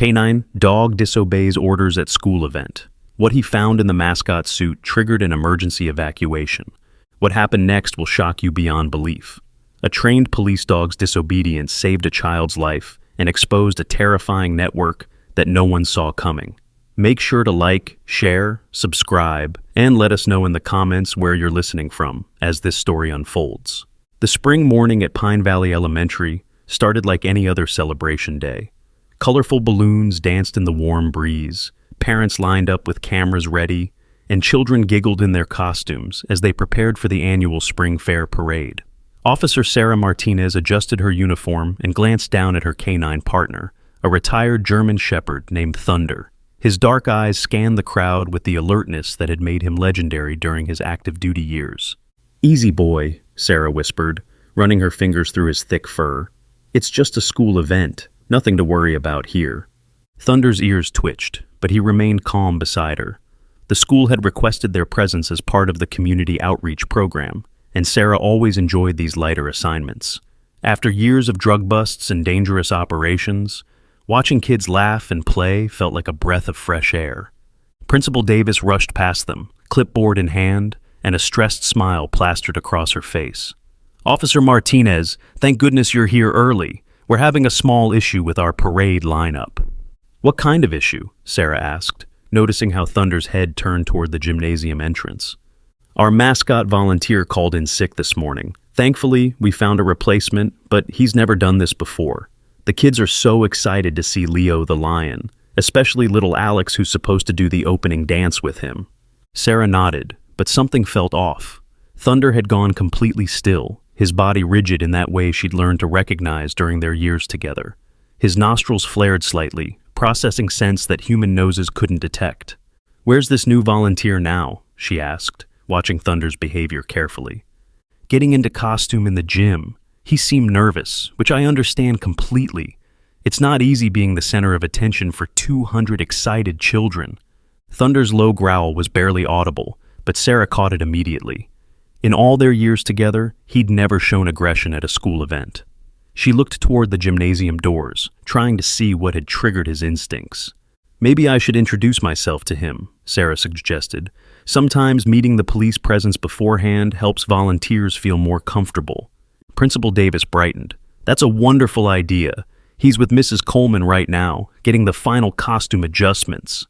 Canine, dog disobeys orders at school event. What he found in the mascot suit triggered an emergency evacuation. What happened next will shock you beyond belief. A trained police dog's disobedience saved a child's life and exposed a terrifying network that no one saw coming. Make sure to like, share, subscribe, and let us know in the comments where you're listening from as this story unfolds. The spring morning at Pine Valley Elementary started like any other celebration day. Colorful balloons danced in the warm breeze, parents lined up with cameras ready, and children giggled in their costumes as they prepared for the annual Spring Fair parade. Officer Sarah Martinez adjusted her uniform and glanced down at her canine partner, a retired German Shepherd named Thunder. His dark eyes scanned the crowd with the alertness that had made him legendary during his active duty years. "Easy, boy," Sarah whispered, running her fingers through his thick fur. "It's just a school event, nothing to worry about here." Thunder's ears twitched, but he remained calm beside her. The school had requested their presence as part of the community outreach program, and Sarah always enjoyed these lighter assignments. After years of drug busts and dangerous operations, watching kids laugh and play felt like a breath of fresh air. Principal Davis rushed past them, clipboard in hand, and a stressed smile plastered across her face. "Officer Martinez, thank goodness you're here early. We're having a small issue with our parade lineup." "What kind of issue?" Sarah asked, noticing how Thunder's head turned toward the gymnasium entrance. "Our mascot volunteer called in sick this morning. Thankfully, we found a replacement, but he's never done this before. The kids are so excited to see Leo the lion, especially little Alex who's supposed to do the opening dance with him." Sarah nodded, but something felt off. Thunder had gone completely still, his body rigid in that way she'd learned to recognize during their years together. His nostrils flared slightly, processing scents that human noses couldn't detect. "Where's this new volunteer now?" she asked, watching Thunder's behavior carefully. "Getting into costume in the gym. He seemed nervous, which I understand completely. It's not easy being the center of attention for 200 excited children." Thunder's low growl was barely audible, but Sarah caught it immediately. In all their years together, he'd never shown aggression at a school event. She looked toward the gymnasium doors, trying to see what had triggered his instincts. "Maybe I should introduce myself to him," Sarah suggested. "Sometimes meeting the police presence beforehand helps volunteers feel more comfortable." Principal Davis brightened. "That's a wonderful idea. He's with Mrs. Coleman right now, getting the final costume adjustments."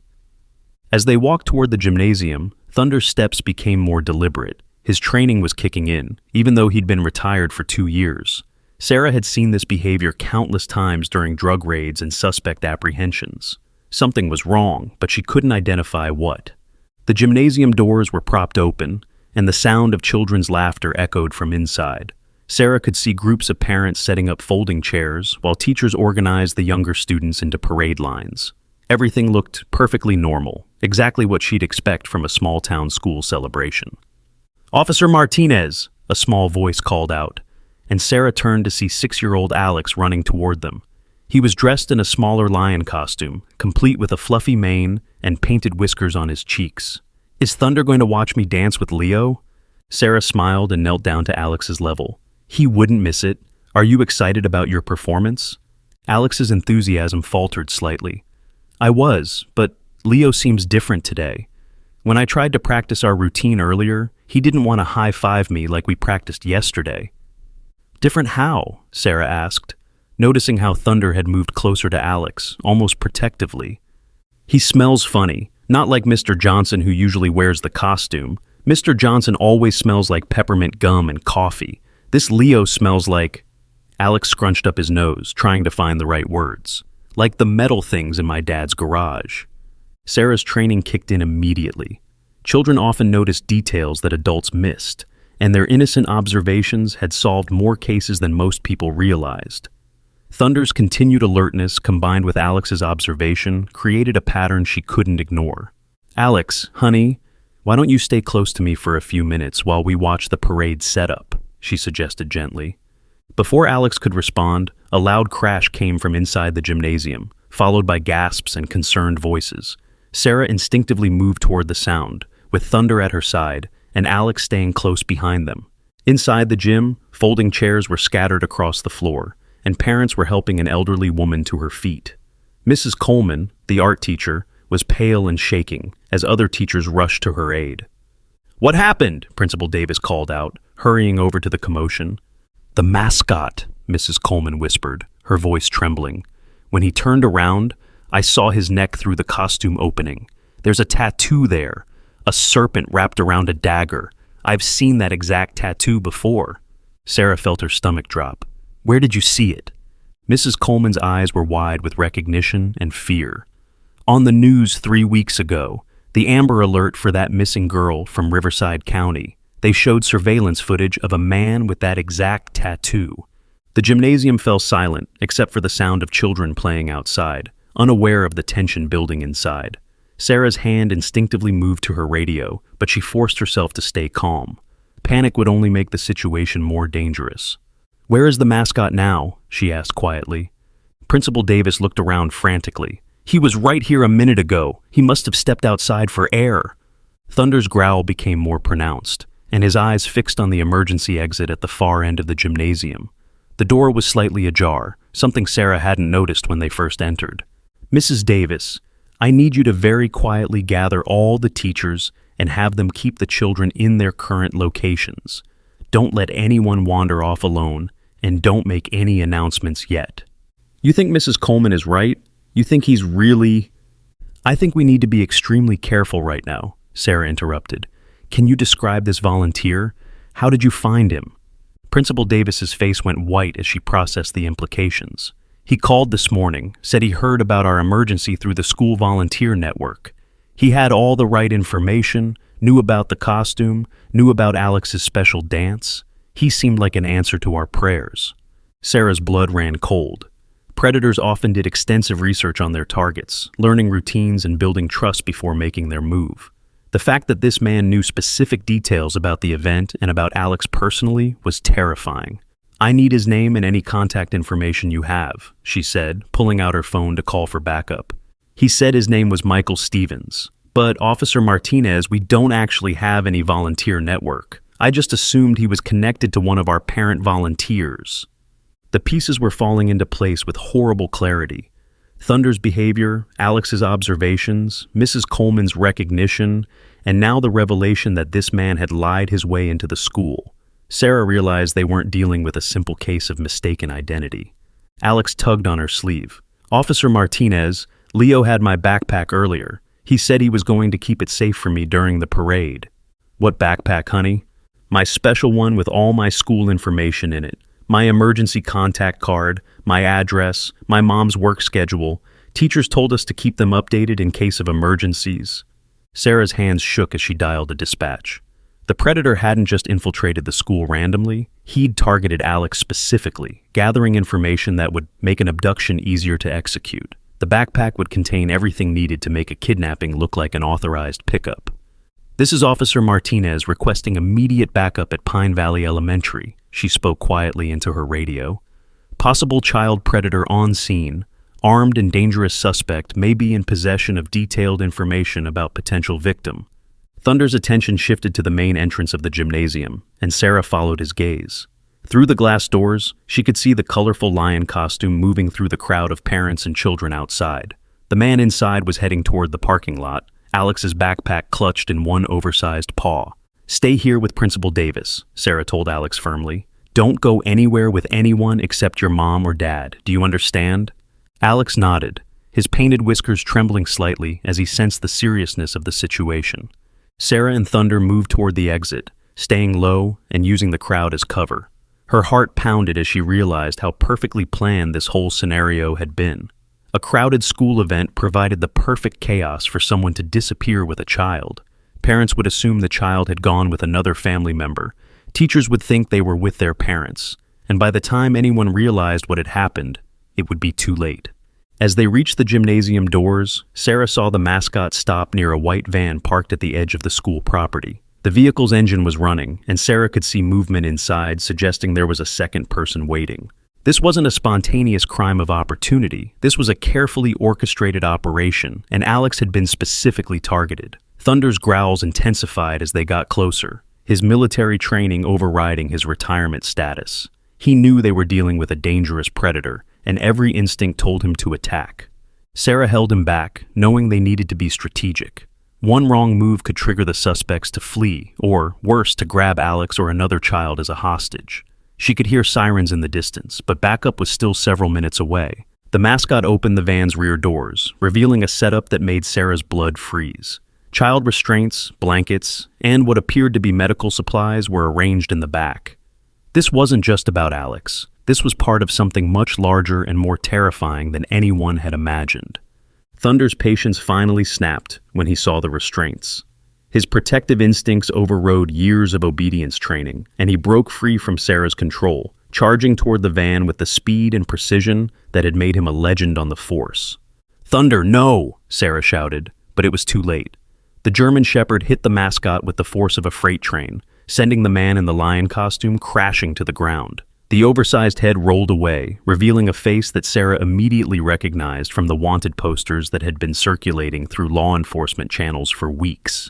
As they walked toward the gymnasium, Thunder's steps became more deliberate. His training was kicking in, even though he'd been retired for 2 years. Sarah had seen this behavior countless times during drug raids and suspect apprehensions. Something was wrong, but she couldn't identify what. The gymnasium doors were propped open, and the sound of children's laughter echoed from inside. Sarah could see groups of parents setting up folding chairs, while teachers organized the younger students into parade lines. Everything looked perfectly normal, exactly what she'd expect from a small-town school celebration. "Officer Martinez," a small voice called out, and Sarah turned to see 6-year-old Alex running toward them. He was dressed in a smaller lion costume, complete with a fluffy mane and painted whiskers on his cheeks. "Is Thunder going to watch me dance with Leo?" Sarah smiled and knelt down to Alex's level. "He wouldn't miss it. Are you excited about your performance?" Alex's enthusiasm faltered slightly. "I was, but Leo seems different today. When I tried to practice our routine earlier, he didn't want to high-five me like we practiced yesterday." "Different how?" Sarah asked, noticing how Thunder had moved closer to Alex, almost protectively. "He smells funny, not like Mr. Johnson who usually wears the costume. Mr. Johnson always smells like peppermint gum and coffee. This Leo smells like—" Alex scrunched up his nose, trying to find the right words. "Like the metal things in my dad's garage." Sarah's training kicked in immediately. Children often noticed details that adults missed, and their innocent observations had solved more cases than most people realized. Thunder's continued alertness combined with Alex's observation created a pattern she couldn't ignore. "Alex, honey, why don't you stay close to me for a few minutes while we watch the parade setup?" she suggested gently. Before Alex could respond, a loud crash came from inside the gymnasium, followed by gasps and concerned voices. Sarah instinctively moved toward the sound, with Thunder at her side and Alex staying close behind them. Inside the gym, folding chairs were scattered across the floor, and parents were helping an elderly woman to her feet. Mrs. Coleman, the art teacher, was pale and shaking as other teachers rushed to her aid. "What happened?" Principal Davis called out, hurrying over to the commotion. "The mascot," Mrs. Coleman whispered, her voice trembling. "When he turned around, I saw his neck through the costume opening. There's a tattoo there, a serpent wrapped around a dagger. I've seen that exact tattoo before." Sarah felt her stomach drop. "Where did you see it?" Mrs. Coleman's eyes were wide with recognition and fear. "On the news 3 weeks ago, the Amber Alert for that missing girl from Riverside County. They showed surveillance footage of a man with that exact tattoo." The gymnasium fell silent, except for the sound of children playing outside, unaware of the tension building inside. Sarah's hand instinctively moved to her radio, but she forced herself to stay calm. Panic would only make the situation more dangerous. "Where is the mascot now?" she asked quietly. Principal Davis looked around frantically. "He was right here a minute ago. He must have stepped outside for air." Thunder's growl became more pronounced, and his eyes fixed on the emergency exit at the far end of the gymnasium. The door was slightly ajar, something Sarah hadn't noticed when they first entered. "Mrs. Davis, I need you to very quietly gather all the teachers and have them keep the children in their current locations. Don't let anyone wander off alone, and don't make any announcements yet." "You think Mrs. Coleman is right? You think he's really—" "I think we need to be extremely careful right now," Sarah interrupted. "Can you describe this volunteer? How did you find him?" Principal Davis's face went white as she processed the implications. "He called this morning, said he heard about our emergency through the school volunteer network. He had all the right information, knew about the costume, knew about Alex's special dance. He seemed like an answer to our prayers." Sarah's blood ran cold. Predators often did extensive research on their targets, learning routines and building trust before making their move. The fact that this man knew specific details about the event and about Alex personally was terrifying. "I need his name and any contact information you have," she said, pulling out her phone to call for backup. "He said his name was Michael Stevens, but Officer Martinez, we don't actually have any volunteer network. I just assumed he was connected to one of our parent volunteers." The pieces were falling into place with horrible clarity. Thunder's behavior, Alex's observations, Mrs. Coleman's recognition, and now the revelation that this man had lied his way into the school. Sarah realized they weren't dealing with a simple case of mistaken identity. Alex tugged on her sleeve. "Officer Martinez, Leo had my backpack earlier. He said he was going to keep it safe for me during the parade." "What backpack, honey?" "My special one with all my school information in it. My emergency contact card, my address, my mom's work schedule. Teachers told us to keep them updated in case of emergencies." Sarah's hands shook as she dialed a dispatch. The predator hadn't just infiltrated the school randomly, he'd targeted Alex specifically, gathering information that would make an abduction easier to execute. The backpack would contain everything needed to make a kidnapping look like an authorized pickup. "This is Officer Martinez requesting immediate backup at Pine Valley Elementary," she spoke quietly into her radio. "Possible child predator on scene. Armed and dangerous suspect may be in possession of detailed information about potential victim." Thunder's attention shifted to the main entrance of the gymnasium, and Sarah followed his gaze. Through the glass doors, she could see the colorful lion costume moving through the crowd of parents and children outside. The man inside was heading toward the parking lot, Alex's backpack clutched in one oversized paw. "Stay here with Principal Davis," Sarah told Alex firmly. "Don't go anywhere with anyone except your mom or dad. Do you understand?" Alex nodded, his painted whiskers trembling slightly as he sensed the seriousness of the situation. Sarah and Thunder moved toward the exit, staying low and using the crowd as cover. Her heart pounded as she realized how perfectly planned this whole scenario had been. A crowded school event provided the perfect chaos for someone to disappear with a child. Parents would assume the child had gone with another family member. Teachers would think they were with their parents. And by the time anyone realized what had happened, it would be too late. As they reached the gymnasium doors, Sarah saw the Mascot stop near a white van parked at the edge of the school property. The vehicle's engine was running, and Sarah could see movement inside, suggesting there was a second person waiting. This wasn't a spontaneous crime of opportunity. This was a carefully orchestrated operation, and Alex had been specifically targeted. Thunder's growls intensified as they got closer, his military training overriding his retirement status. He knew they were dealing with a dangerous predator, and every instinct told him to attack. Sarah held him back, knowing they needed to be strategic. One wrong move could trigger the suspects to flee, or, worse, to grab Alex or another child as a hostage. She could hear sirens in the distance, but backup was still several minutes away. The Mascot opened the van's rear doors, revealing a setup that made Sarah's blood freeze. Child restraints, blankets, and what appeared to be medical supplies were arranged in the back. This wasn't just about Alex. This was part of something much larger and more terrifying than anyone had imagined. Thunder's patience finally snapped when he saw the restraints. His protective instincts overrode years of obedience training, and he broke free from Sarah's control, charging toward the van with the speed and precision that had made him a legend on the force. "Thunder, no!" Sarah shouted, but it was too late. The German Shepherd hit the Mascot with the force of a freight train, sending the man in the lion costume crashing to the ground. The oversized head rolled away, revealing a face that Sarah immediately recognized from the wanted posters that had been circulating through law enforcement channels for weeks.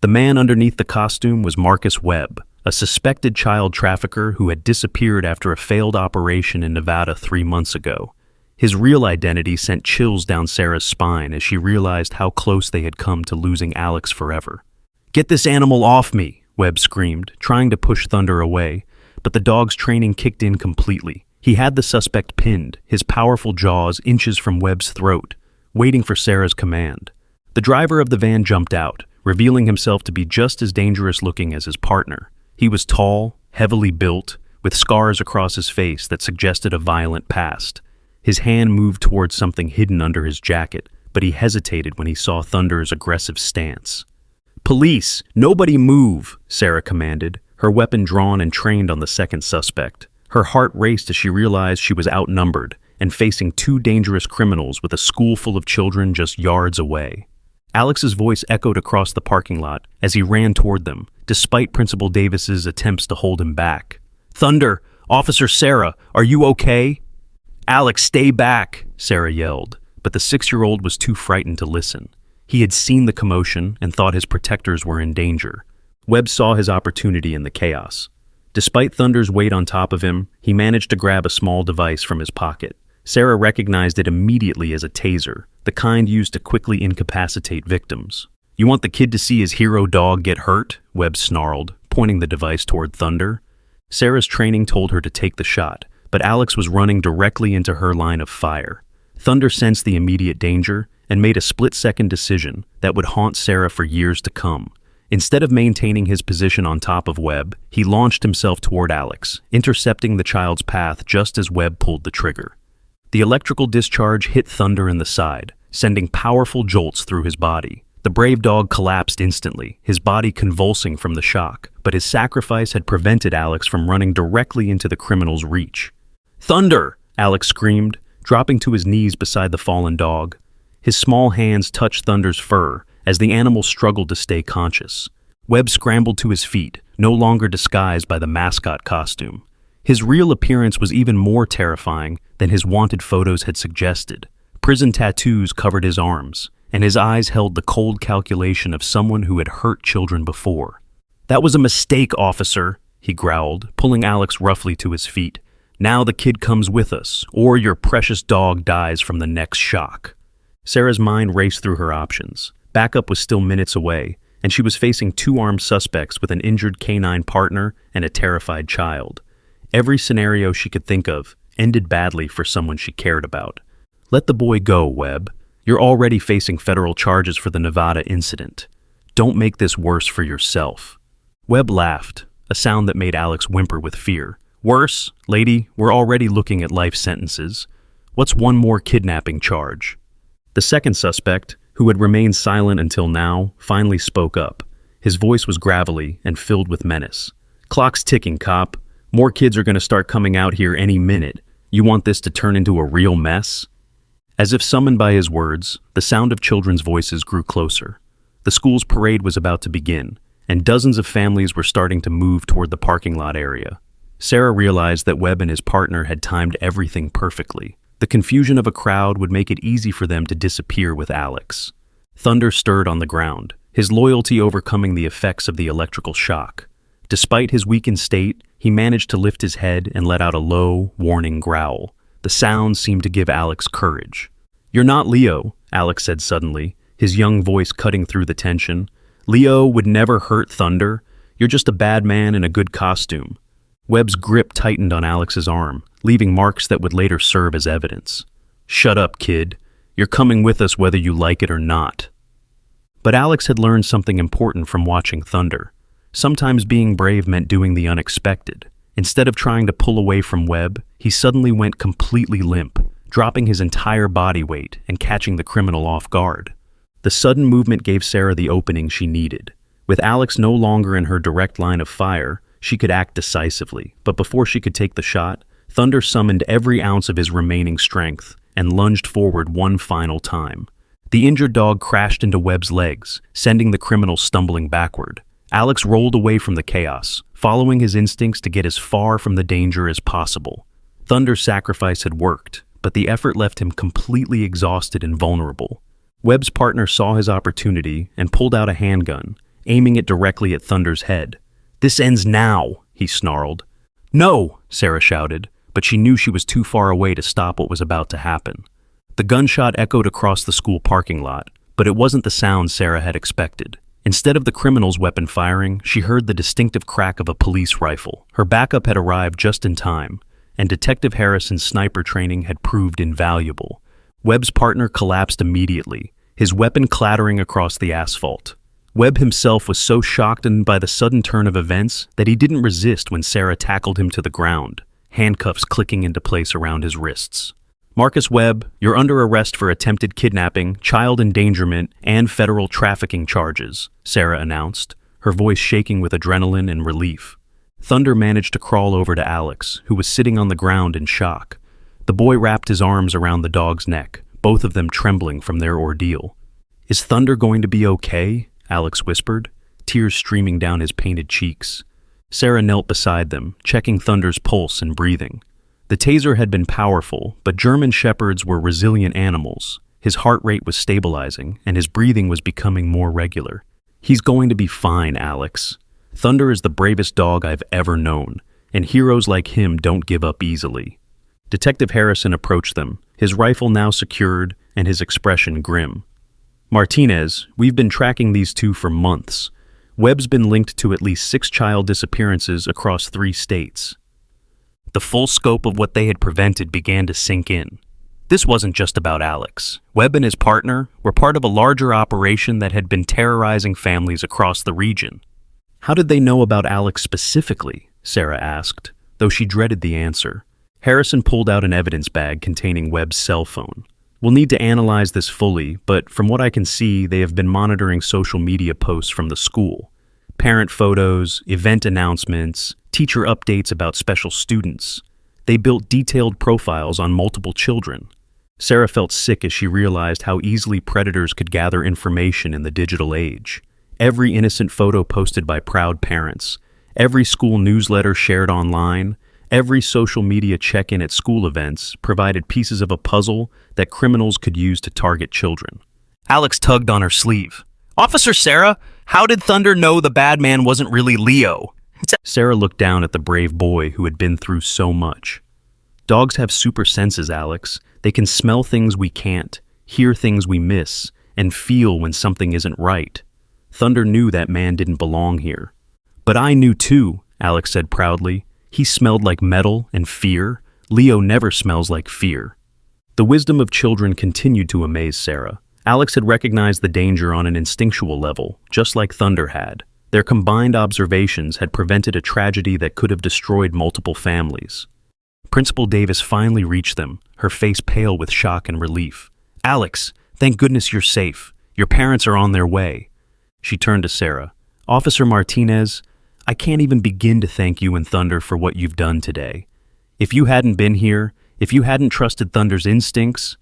The man underneath the costume was Marcus Webb, a suspected child trafficker who had disappeared after a failed operation in Nevada 3 months ago. His real identity sent chills down Sarah's spine as she realized how close they had come to losing Alex forever. "Get this animal off me!" Webb screamed, trying to push Thunder away, but the dog's training kicked in completely. He had the suspect pinned, his powerful jaws inches from Webb's throat, waiting for Sarah's command. The driver of the van jumped out, revealing himself to be just as dangerous-looking as his partner. He was tall, heavily built, with scars across his face that suggested a violent past. His hand moved towards something hidden under his jacket, but he hesitated when he saw Thunder's aggressive stance. "Police! Nobody move!" Sarah commanded, her weapon drawn and trained on the second suspect. Her heart raced as she realized she was outnumbered and facing 2 dangerous criminals with a school full of children just yards away. Alex's voice echoed across the parking lot as he ran toward them, despite Principal Davis's attempts to hold him back. "Thunder! Officer Sarah, are you okay?" "Alex, stay back!" Sarah yelled, but the 6-year-old was too frightened to listen. He had seen the commotion and thought his protectors were in danger. Webb saw his opportunity in the chaos. Despite Thunder's weight on top of him, he managed to grab a small device from his pocket. Sarah recognized it immediately as a taser, the kind used to quickly incapacitate victims. "You want the kid to see his hero dog get hurt?" Webb snarled, pointing the device toward Thunder. Sarah's training told her to take the shot, but Alex was running directly into her line of fire. Thunder sensed the immediate danger and made a split-second decision that would haunt Sarah for years to come. Instead of maintaining his position on top of Webb, he launched himself toward Alex, intercepting the child's path just as Webb pulled the trigger. The electrical discharge hit Thunder in the side, sending powerful jolts through his body. The brave dog collapsed instantly, his body convulsing from the shock, but his sacrifice had prevented Alex from running directly into the criminal's reach. "Thunder!" Alex screamed, dropping to his knees beside the fallen dog. His small hands touched Thunder's fur as the animal struggled to stay conscious. Webb scrambled to his feet, no longer disguised by the Mascot costume. His real appearance was even more terrifying than his wanted photos had suggested. Prison tattoos covered his arms, and his eyes held the cold calculation of someone who had hurt children before. "That was a mistake, officer," he growled, pulling Alex roughly to his feet. "Now the kid comes with us, or your precious dog dies from the next shock." Sarah's mind raced through her options. Backup was still minutes away, and she was facing 2 armed suspects with an injured canine partner and a terrified child. Every scenario she could think of ended badly for someone she cared about. "Let the boy go, Webb. You're already facing federal charges for the Nevada incident. Don't make this worse for yourself." Webb laughed, a sound that made Alex whimper with fear. "Worse? Lady, we're already looking at life sentences. What's one more kidnapping charge?" The second suspect, who had remained silent until now, finally spoke up. His voice was gravelly and filled with menace. "Clock's ticking, cop. More kids are going to start coming out here any minute. You want this to turn into a real mess?" As if summoned by his words, the sound of children's voices grew closer. The school's parade was about to begin, and dozens of families were starting to move toward the parking lot area. Sarah realized that Webb and his partner had timed everything perfectly. The confusion of a crowd would make it easy for them to disappear with Alex. Thunder stirred on the ground, his loyalty overcoming the effects of the electrical shock. Despite his weakened state, he managed to lift his head and let out a low, warning growl. The sound seemed to give Alex courage. "You're not Leo," Alex said suddenly, his young voice cutting through the tension. "Leo would never hurt Thunder. You're just a bad man in a good costume." Webb's grip tightened on Alex's arm, leaving marks that would later serve as evidence. "Shut up, kid. You're coming with us whether you like it or not." But Alex had learned something important from watching Thunder. Sometimes being brave meant doing the unexpected. Instead of trying to pull away from Webb, he suddenly went completely limp, dropping his entire body weight and catching the criminal off guard. The sudden movement gave Sarah the opening she needed. With Alex no longer in her direct line of fire, she could act decisively, but before she could take the shot, Thunder summoned every ounce of his remaining strength and lunged forward one final time. The injured dog crashed into Webb's legs, sending the criminal stumbling backward. Alex rolled away from the chaos, following his instincts to get as far from the danger as possible. Thunder's sacrifice had worked, but the effort left him completely exhausted and vulnerable. Webb's partner saw his opportunity and pulled out a handgun, aiming it directly at Thunder's head. "This ends now," he snarled. "No," Sarah shouted, but she knew she was too far away to stop what was about to happen. The gunshot echoed across the school parking lot, but it wasn't the sound Sarah had expected. Instead of the criminal's weapon firing, she heard the distinctive crack of a police rifle. Her backup had arrived just in time, and Detective Harrison's sniper training had proved invaluable. Webb's partner collapsed immediately, his weapon clattering across the asphalt. Webb himself was so shocked by the sudden turn of events that he didn't resist when Sarah tackled him to the ground, handcuffs clicking into place around his wrists. "Marcus Webb, you're under arrest for attempted kidnapping, child endangerment, and federal trafficking charges," Sarah announced, her voice shaking with adrenaline and relief. Thunder managed to crawl over to Alex, who was sitting on the ground in shock. The boy wrapped his arms around the dog's neck, both of them trembling from their ordeal. "Is Thunder going to be okay?" Alex whispered, tears streaming down his painted cheeks. Sarah knelt beside them, checking Thunder's pulse and breathing. The taser had been powerful, but German Shepherds were resilient animals. His heart rate was stabilizing, and his breathing was becoming more regular. "He's going to be fine, Alex. Thunder is the bravest dog I've ever known, and heroes like him don't give up easily." Detective Harrison approached them, his rifle now secured and his expression grim. "Martinez, we've been tracking these two for months. Webb's been linked to at least 6 child disappearances across 3 states. The full scope of what they had prevented began to sink in. This wasn't just about Alex. Webb and his partner were part of a larger operation that had been terrorizing families across the region. "How did they know about Alex specifically?" Sarah asked, though she dreaded the answer. Harrison pulled out an evidence bag containing Webb's cell phone. "We'll need to analyze this fully, but from what I can see, they have been monitoring social media posts from the school. Parent photos, event announcements, teacher updates about special students. They built detailed profiles on multiple children." Sarah felt sick as she realized how easily predators could gather information in the digital age. Every innocent photo posted by proud parents, every school newsletter shared online, every social media check-in at school events provided pieces of a puzzle that criminals could use to target children. Alex tugged on her sleeve. "Officer Sarah, how did Thunder know the bad man wasn't really Leo?" Sarah looked down at the brave boy who had been through so much. "Dogs have super senses, Alex. They can smell things we can't, hear things we miss, and feel when something isn't right. Thunder knew that man didn't belong here." "But I knew too," Alex said proudly. "He smelled like metal and fear. Leo never smells like fear." The wisdom of children continued to amaze Sarah. Alex had recognized the danger on an instinctual level, just like Thunder had. Their combined observations had prevented a tragedy that could have destroyed multiple families. Principal Davis finally reached them, her face pale with shock and relief. "Alex, thank goodness you're safe. Your parents are on their way." She turned to Sarah. "Officer Martinez, I can't even begin to thank you and Thunder for what you've done today. If you hadn't been here, if you hadn't trusted Thunder's instincts—"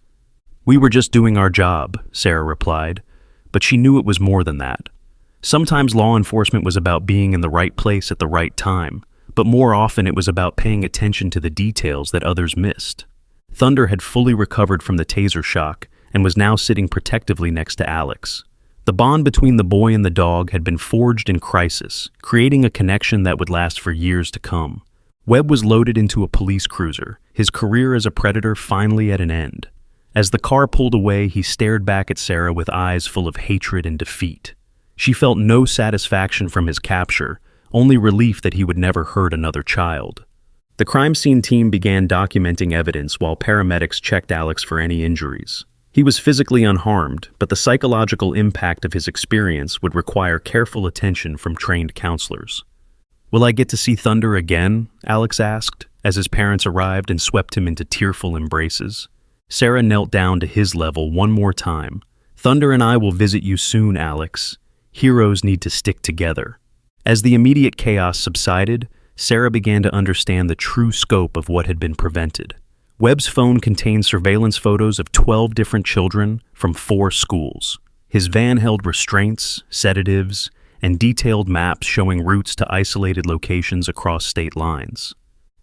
"We were just doing our job," Sarah replied, but she knew it was more than that. Sometimes law enforcement was about being in the right place at the right time, but more often it was about paying attention to the details that others missed. Thunder had fully recovered from the taser shock and was now sitting protectively next to Alex. The bond between the boy and the dog had been forged in crisis, creating a connection that would last for years to come. Webb was loaded into a police cruiser, his career as a predator finally at an end. As the car pulled away, he stared back at Sarah with eyes full of hatred and defeat. She felt no satisfaction from his capture, only relief that he would never hurt another child. The crime scene team began documenting evidence while paramedics checked Alex for any injuries. He was physically unharmed, but the psychological impact of his experience would require careful attention from trained counselors. "Will I get to see Thunder again?" Alex asked, as his parents arrived and swept him into tearful embraces. Sarah knelt down to his level one more time. "Thunder and I will visit you soon, Alex. Heroes need to stick together." As the immediate chaos subsided, Sarah began to understand the true scope of what had been prevented. Webb's phone contained surveillance photos of 12 different children from 4 schools. His van held restraints, sedatives, and detailed maps showing routes to isolated locations across state lines.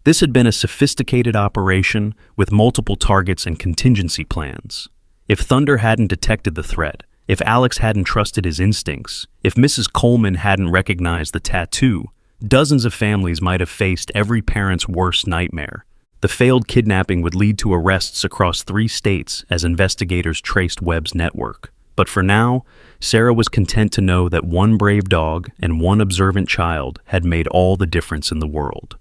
This had been a sophisticated operation with multiple targets and contingency plans. If Thunder hadn't detected the threat, if Alex hadn't trusted his instincts, if Mrs. Coleman hadn't recognized the tattoo, dozens of families might have faced every parent's worst nightmare. The failed kidnapping would lead to arrests across 3 states as investigators traced Webb's network. But for now, Sarah was content to know that one brave dog and one observant child had made all the difference in the world.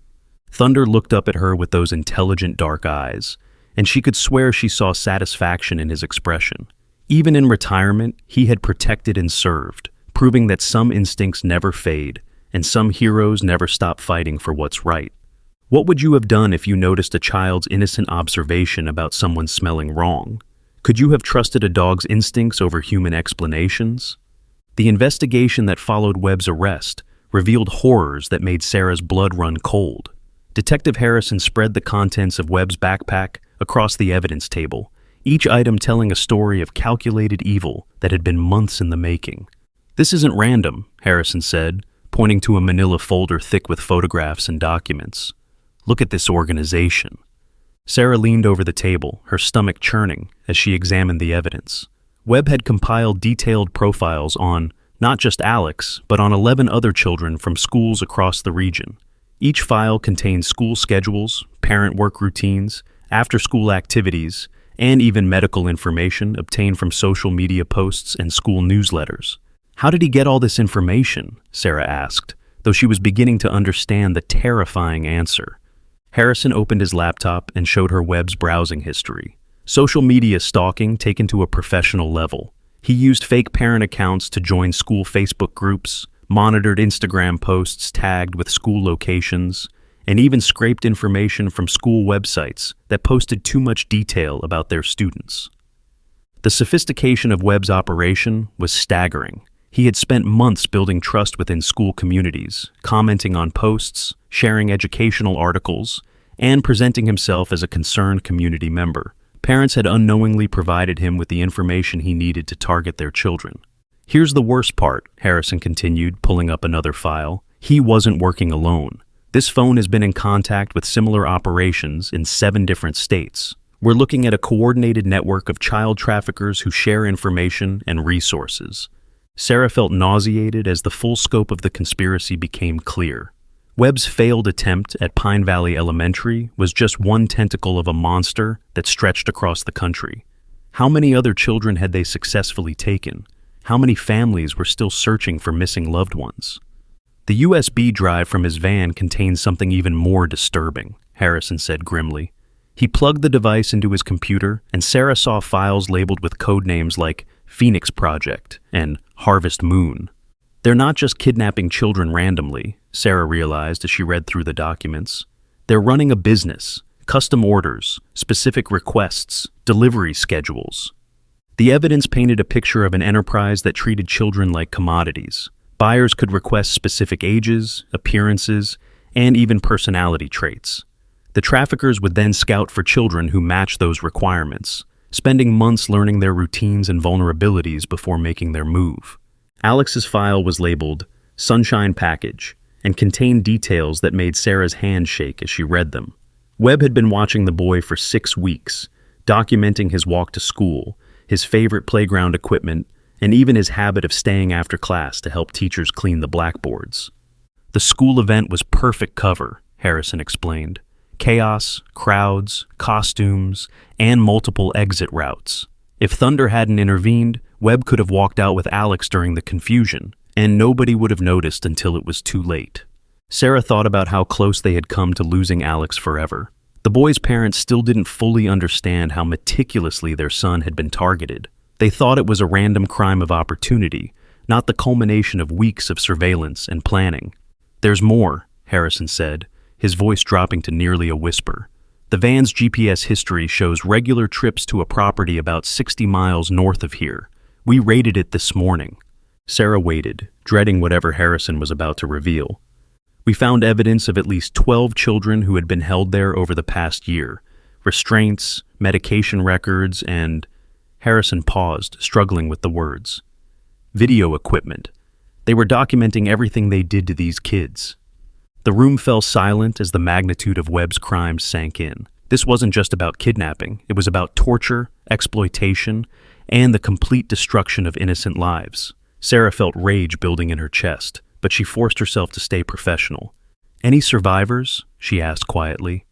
Thunder looked up at her with those intelligent dark eyes, and she could swear she saw satisfaction in his expression. Even in retirement, he had protected and served, proving that some instincts never fade, and some heroes never stop fighting for what's right. What would you have done if you noticed a child's innocent observation about someone smelling wrong? Could you have trusted a dog's instincts over human explanations? The investigation that followed Webb's arrest revealed horrors that made Sarah's blood run cold. Detective Harrison spread the contents of Webb's backpack across the evidence table, each item telling a story of calculated evil that had been months in the making. "This isn't random," Harrison said, pointing to a manila folder thick with photographs and documents. "Look at this organization." Sarah leaned over the table, her stomach churning as she examined the evidence. Webb had compiled detailed profiles on not just Alex, but on 11 other children from schools across the region. Each file contained school schedules, parent work routines, after-school activities, and even medical information obtained from social media posts and school newsletters. "How did he get all this information?" Sarah asked, though she was beginning to understand the terrifying answer. Harrison opened his laptop and showed her Webb's browsing history. Social media stalking taken to a professional level. He used fake parent accounts to join school Facebook groups, monitored Instagram posts tagged with school locations, and even scraped information from school websites that posted too much detail about their students. The sophistication of Webb's operation was staggering. He had spent months building trust within school communities, commenting on posts, sharing educational articles, and presenting himself as a concerned community member. Parents had unknowingly provided him with the information he needed to target their children. "Here's the worst part," Harrison continued, pulling up another file. "He wasn't working alone. This phone has been in contact with similar operations in 7 different states. We're looking at a coordinated network of child traffickers who share information and resources." Sarah felt nauseated as the full scope of the conspiracy became clear. Webb's failed attempt at Pine Valley Elementary was just one tentacle of a monster that stretched across the country. How many other children had they successfully taken? How many families were still searching for missing loved ones? "The USB drive from his van contains something even more disturbing," Harrison said grimly. He plugged the device into his computer, and Sarah saw files labeled with code names like Phoenix Project and Harvest Moon. "They're not just kidnapping children randomly," Sarah realized as she read through the documents. "They're running a business, custom orders, specific requests, delivery schedules." The evidence painted a picture of an enterprise that treated children like commodities. Buyers could request specific ages, appearances, and even personality traits. The traffickers would then scout for children who matched those requirements, spending months learning their routines and vulnerabilities before making their move. Alex's file was labeled Sunshine Package and contained details that made Sarah's hand shake as she read them. Webb had been watching the boy for 6 weeks, documenting his walk to school, his favorite playground equipment, and even his habit of staying after class to help teachers clean the blackboards. "The school event was perfect cover," Harrison explained. Chaos, crowds, costumes, and multiple exit routes. If Thunder hadn't intervened, Webb could have walked out with Alex during the confusion, and nobody would have noticed until it was too late. Sarah thought about how close they had come to losing Alex forever. The boy's parents still didn't fully understand how meticulously their son had been targeted. They thought it was a random crime of opportunity, not the culmination of weeks of surveillance and planning. "There's more," Harrison said, his voice dropping to nearly a whisper. "The van's GPS history shows regular trips to a property about 60 miles north of here. We raided it this morning." Sarah waited, dreading whatever Harrison was about to reveal. "We found evidence of at least 12 children who had been held there over the past year. Restraints, medication records, and..." Harrison paused, struggling with the words. "Video equipment. They were documenting everything they did to these kids." The room fell silent as the magnitude of Webb's crimes sank in. This wasn't just about kidnapping. It was about torture, exploitation, and the complete destruction of innocent lives. Sarah felt rage building in her chest, but she forced herself to stay professional. "Any survivors?" she asked quietly.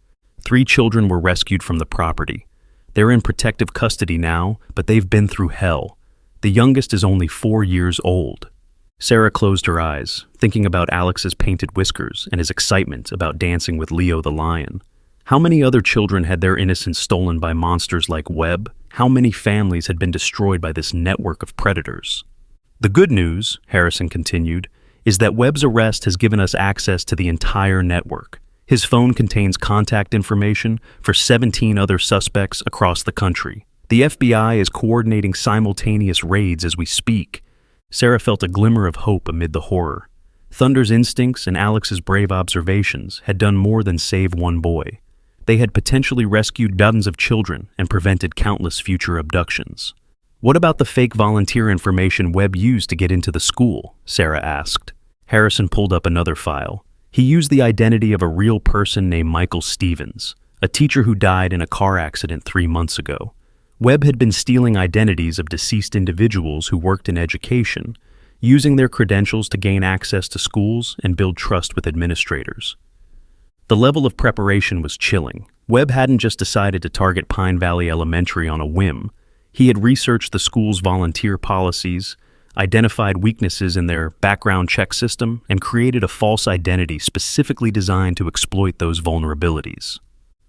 3 children were rescued from the property. They're in protective custody now, but they've been through hell. The youngest is only 4 years old. Sarah closed her eyes, thinking about Alex's painted whiskers and his excitement about dancing with Leo the lion. How many other children had their innocence stolen by monsters like Webb? How many families had been destroyed by this network of predators? "The good news," Harrison continued, "is that Webb's arrest has given us access to the entire network. His phone contains contact information for 17 other suspects across the country. The FBI is coordinating simultaneous raids as we speak." Sarah felt a glimmer of hope amid the horror. Thunder's instincts and Alex's brave observations had done more than save one boy. They had potentially rescued dozens of children and prevented countless future abductions. "What about the fake volunteer information Webb used to get into the school?" Sarah asked. Harrison pulled up another file. He used the identity of a real person named Michael Stevens, a teacher who died in a car accident 3 months ago. Webb had been stealing identities of deceased individuals who worked in education, using their credentials to gain access to schools and build trust with administrators. The level of preparation was chilling. Webb hadn't just decided to target Pine Valley Elementary on a whim. He had researched the school's volunteer policies, identified weaknesses in their background check system, and created a false identity specifically designed to exploit those vulnerabilities.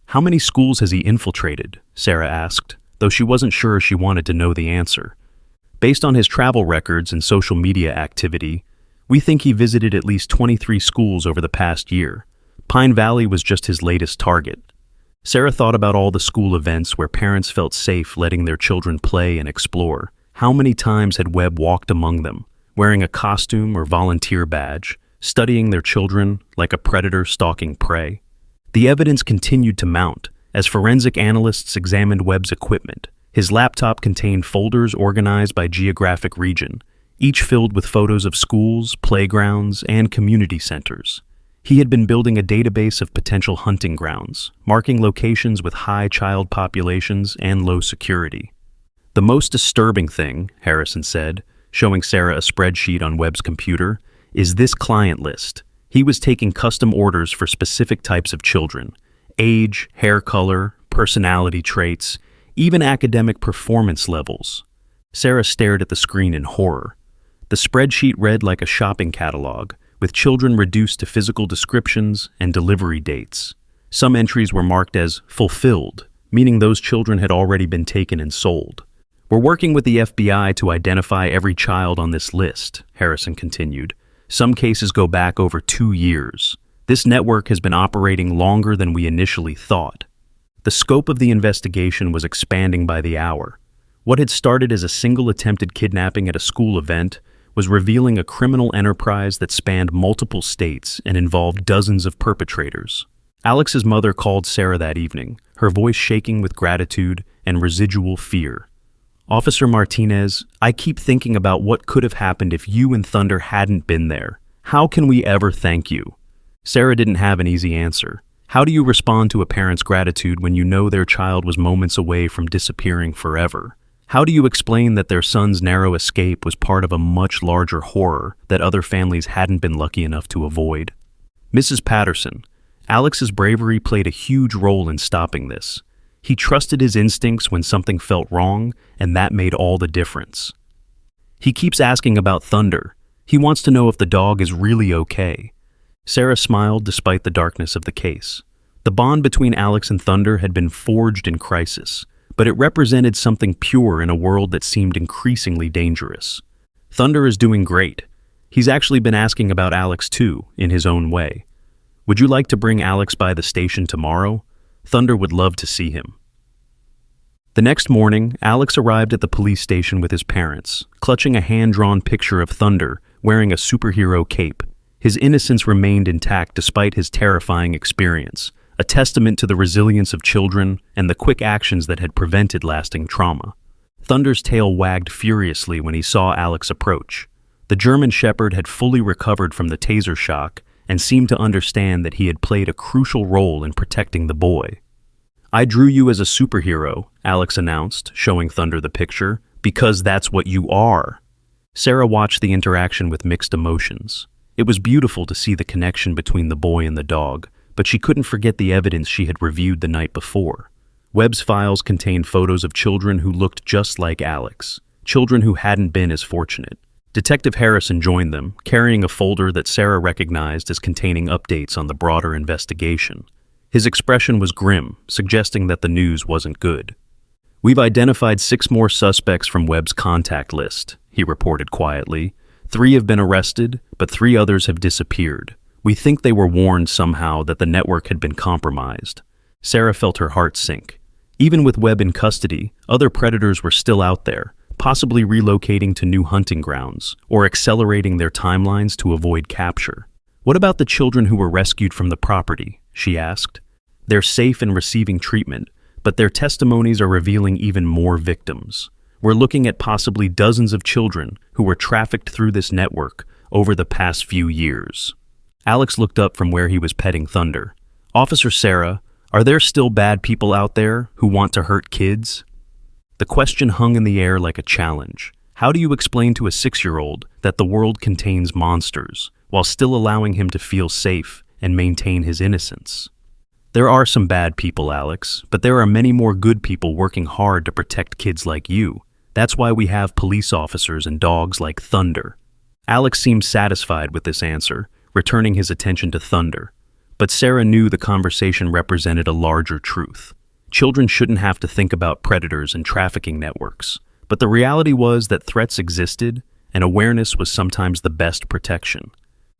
"How many schools has he infiltrated?" Sarah asked, though she wasn't sure she wanted to know the answer. "Based on his travel records and social media activity, we think he visited at least 23 schools over the past year. Pine Valley was just his latest target." Sarah thought about all the school events where parents felt safe letting their children play and explore. How many times had Webb walked among them, wearing a costume or volunteer badge, studying their children like a predator stalking prey? The evidence continued to mount as forensic analysts examined Webb's equipment. His laptop contained folders organized by geographic region, each filled with photos of schools, playgrounds, and community centers. He had been building a database of potential hunting grounds, marking locations with high child populations and low security. "The most disturbing thing," Harrison said, showing Sarah a spreadsheet on Webb's computer, "is this client list. He was taking custom orders for specific types of children: age, hair color, personality traits, even academic performance levels." Sarah stared at the screen in horror. The spreadsheet read like a shopping catalog, with children reduced to physical descriptions and delivery dates. Some entries were marked as fulfilled, meaning those children had already been taken and sold. "We're working with the FBI to identify every child on this list," Harrison continued. "Some cases go back over 2 years. This network has been operating longer than we initially thought." The scope of the investigation was expanding by the hour. What had started as a single attempted kidnapping at a school event was revealing a criminal enterprise that spanned multiple states and involved dozens of perpetrators. Alex's mother called Sarah that evening, her voice shaking with gratitude and residual fear. "Officer Martinez, I keep thinking about what could have happened if you and Thunder hadn't been there. How can we ever thank you?" Sarah didn't have an easy answer. How do you respond to a parent's gratitude when you know their child was moments away from disappearing forever? How do you explain that their son's narrow escape was part of a much larger horror that other families hadn't been lucky enough to avoid? "Mrs. Patterson," Alex's bravery played a huge role in stopping this. He trusted his instincts when something felt wrong, and that made all the difference. He keeps asking about Thunder. He wants to know if the dog is really okay. Sarah smiled despite the darkness of the case. The bond between Alex and Thunder had been forged in crisis, but it represented something pure in a world that seemed increasingly dangerous. Thunder is doing great. He's actually been asking about Alex too, in his own way. Would you like to bring Alex by the station tomorrow? Thunder would love to see him. The next morning, Alex arrived at the police station with his parents, clutching a hand-drawn picture of Thunder, wearing a superhero cape. His innocence remained intact despite his terrifying experience, a testament to the resilience of children and the quick actions that had prevented lasting trauma. Thunder's tail wagged furiously when he saw Alex approach. The German Shepherd had fully recovered from the taser shock and seemed to understand that he had played a crucial role in protecting the boy. "I drew you as a superhero," Alex announced, showing Thunder the picture, "because that's what you are." Sarah watched the interaction with mixed emotions. It was beautiful to see the connection between the boy and the dog, but she couldn't forget the evidence she had reviewed the night before. Webb's files contained photos of children who looked just like Alex, children who hadn't been as fortunate. Detective Harrison joined them, carrying a folder that Sarah recognized as containing updates on the broader investigation. His expression was grim, suggesting that the news wasn't good. "We've identified 6 more suspects from Webb's contact list," he reported quietly. 3 have been arrested, but 3 others have disappeared. We think they were warned somehow that the network had been compromised. Sarah felt her heart sink. Even with Webb in custody, other predators were still out there, possibly relocating to new hunting grounds, or accelerating their timelines to avoid capture. "What about the children who were rescued from the property?" she asked. "They're safe and receiving treatment, but their testimonies are revealing even more victims. We're looking at possibly dozens of children who were trafficked through this network over the past few years." Alex looked up from where he was petting Thunder. "Officer Sarah, are there still bad people out there who want to hurt kids?" The question hung in the air like a challenge. How do you explain to a 6-year-old that the world contains monsters, while still allowing him to feel safe and maintain his innocence? "There are some bad people, Alex, but there are many more good people working hard to protect kids like you. That's why we have police officers and dogs like Thunder." Alex seemed satisfied with this answer, returning his attention to Thunder. But Sarah knew the conversation represented a larger truth. Children shouldn't have to think about predators and trafficking networks, but the reality was that threats existed, and awareness was sometimes the best protection.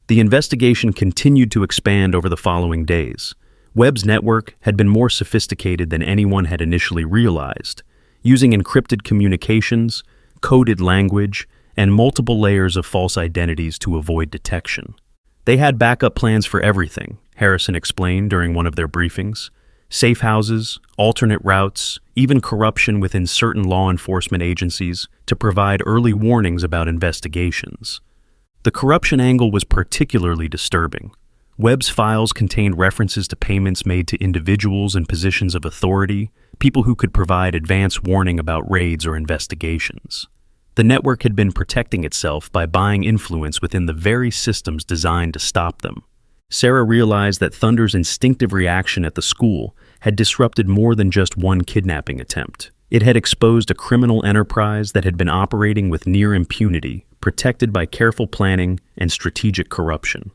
The investigation continued to expand over the following days. Webb's network had been more sophisticated than anyone had initially realized, using encrypted communications, coded language, and multiple layers of false identities to avoid detection. They had backup plans for everything, Harrison explained during one of their briefings. Safe houses, alternate routes, even corruption within certain law enforcement agencies to provide early warnings about investigations. The corruption angle was particularly disturbing. Webb's files contained references to payments made to individuals in positions of authority, people who could provide advance warning about raids or investigations. The network had been protecting itself by buying influence within the very systems designed to stop them. Sarah realized that Thunder's instinctive reaction at the school had disrupted more than just one kidnapping attempt. It had exposed a criminal enterprise that had been operating with near impunity, protected by careful planning and strategic corruption.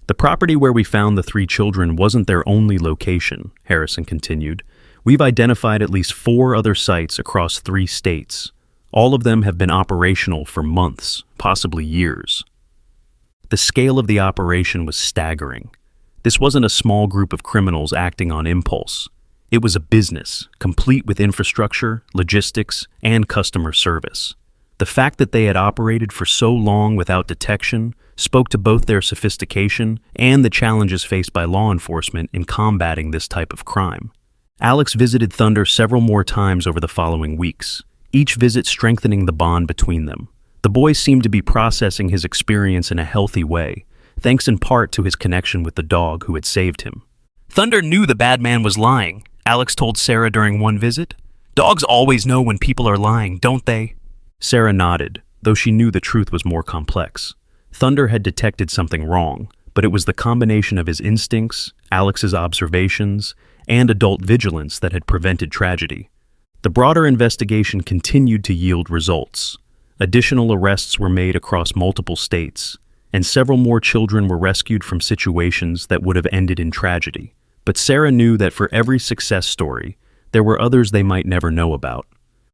"The property where we found the 3 children wasn't their only location," Harrison continued. "We've identified at least 4 other sites across 3 states. All of them have been operational for months, possibly years." The scale of the operation was staggering. This wasn't a small group of criminals acting on impulse. It was a business, complete with infrastructure, logistics, and customer service. The fact that they had operated for so long without detection spoke to both their sophistication and the challenges faced by law enforcement in combating this type of crime. Alex visited Thunder several more times over the following weeks, each visit strengthening the bond between them. The boy seemed to be processing his experience in a healthy way, thanks in part to his connection with the dog who had saved him. "Thunder knew the bad man was lying," Alex told Sarah during one visit. "Dogs always know when people are lying, don't they?" Sarah nodded, though she knew the truth was more complex. Thunder had detected something wrong, but it was the combination of his instincts, Alex's observations, and adult vigilance that had prevented tragedy. The broader investigation continued to yield results. Additional arrests were made across multiple states, and several more children were rescued from situations that would have ended in tragedy. But Sarah knew that for every success story, there were others they might never know about.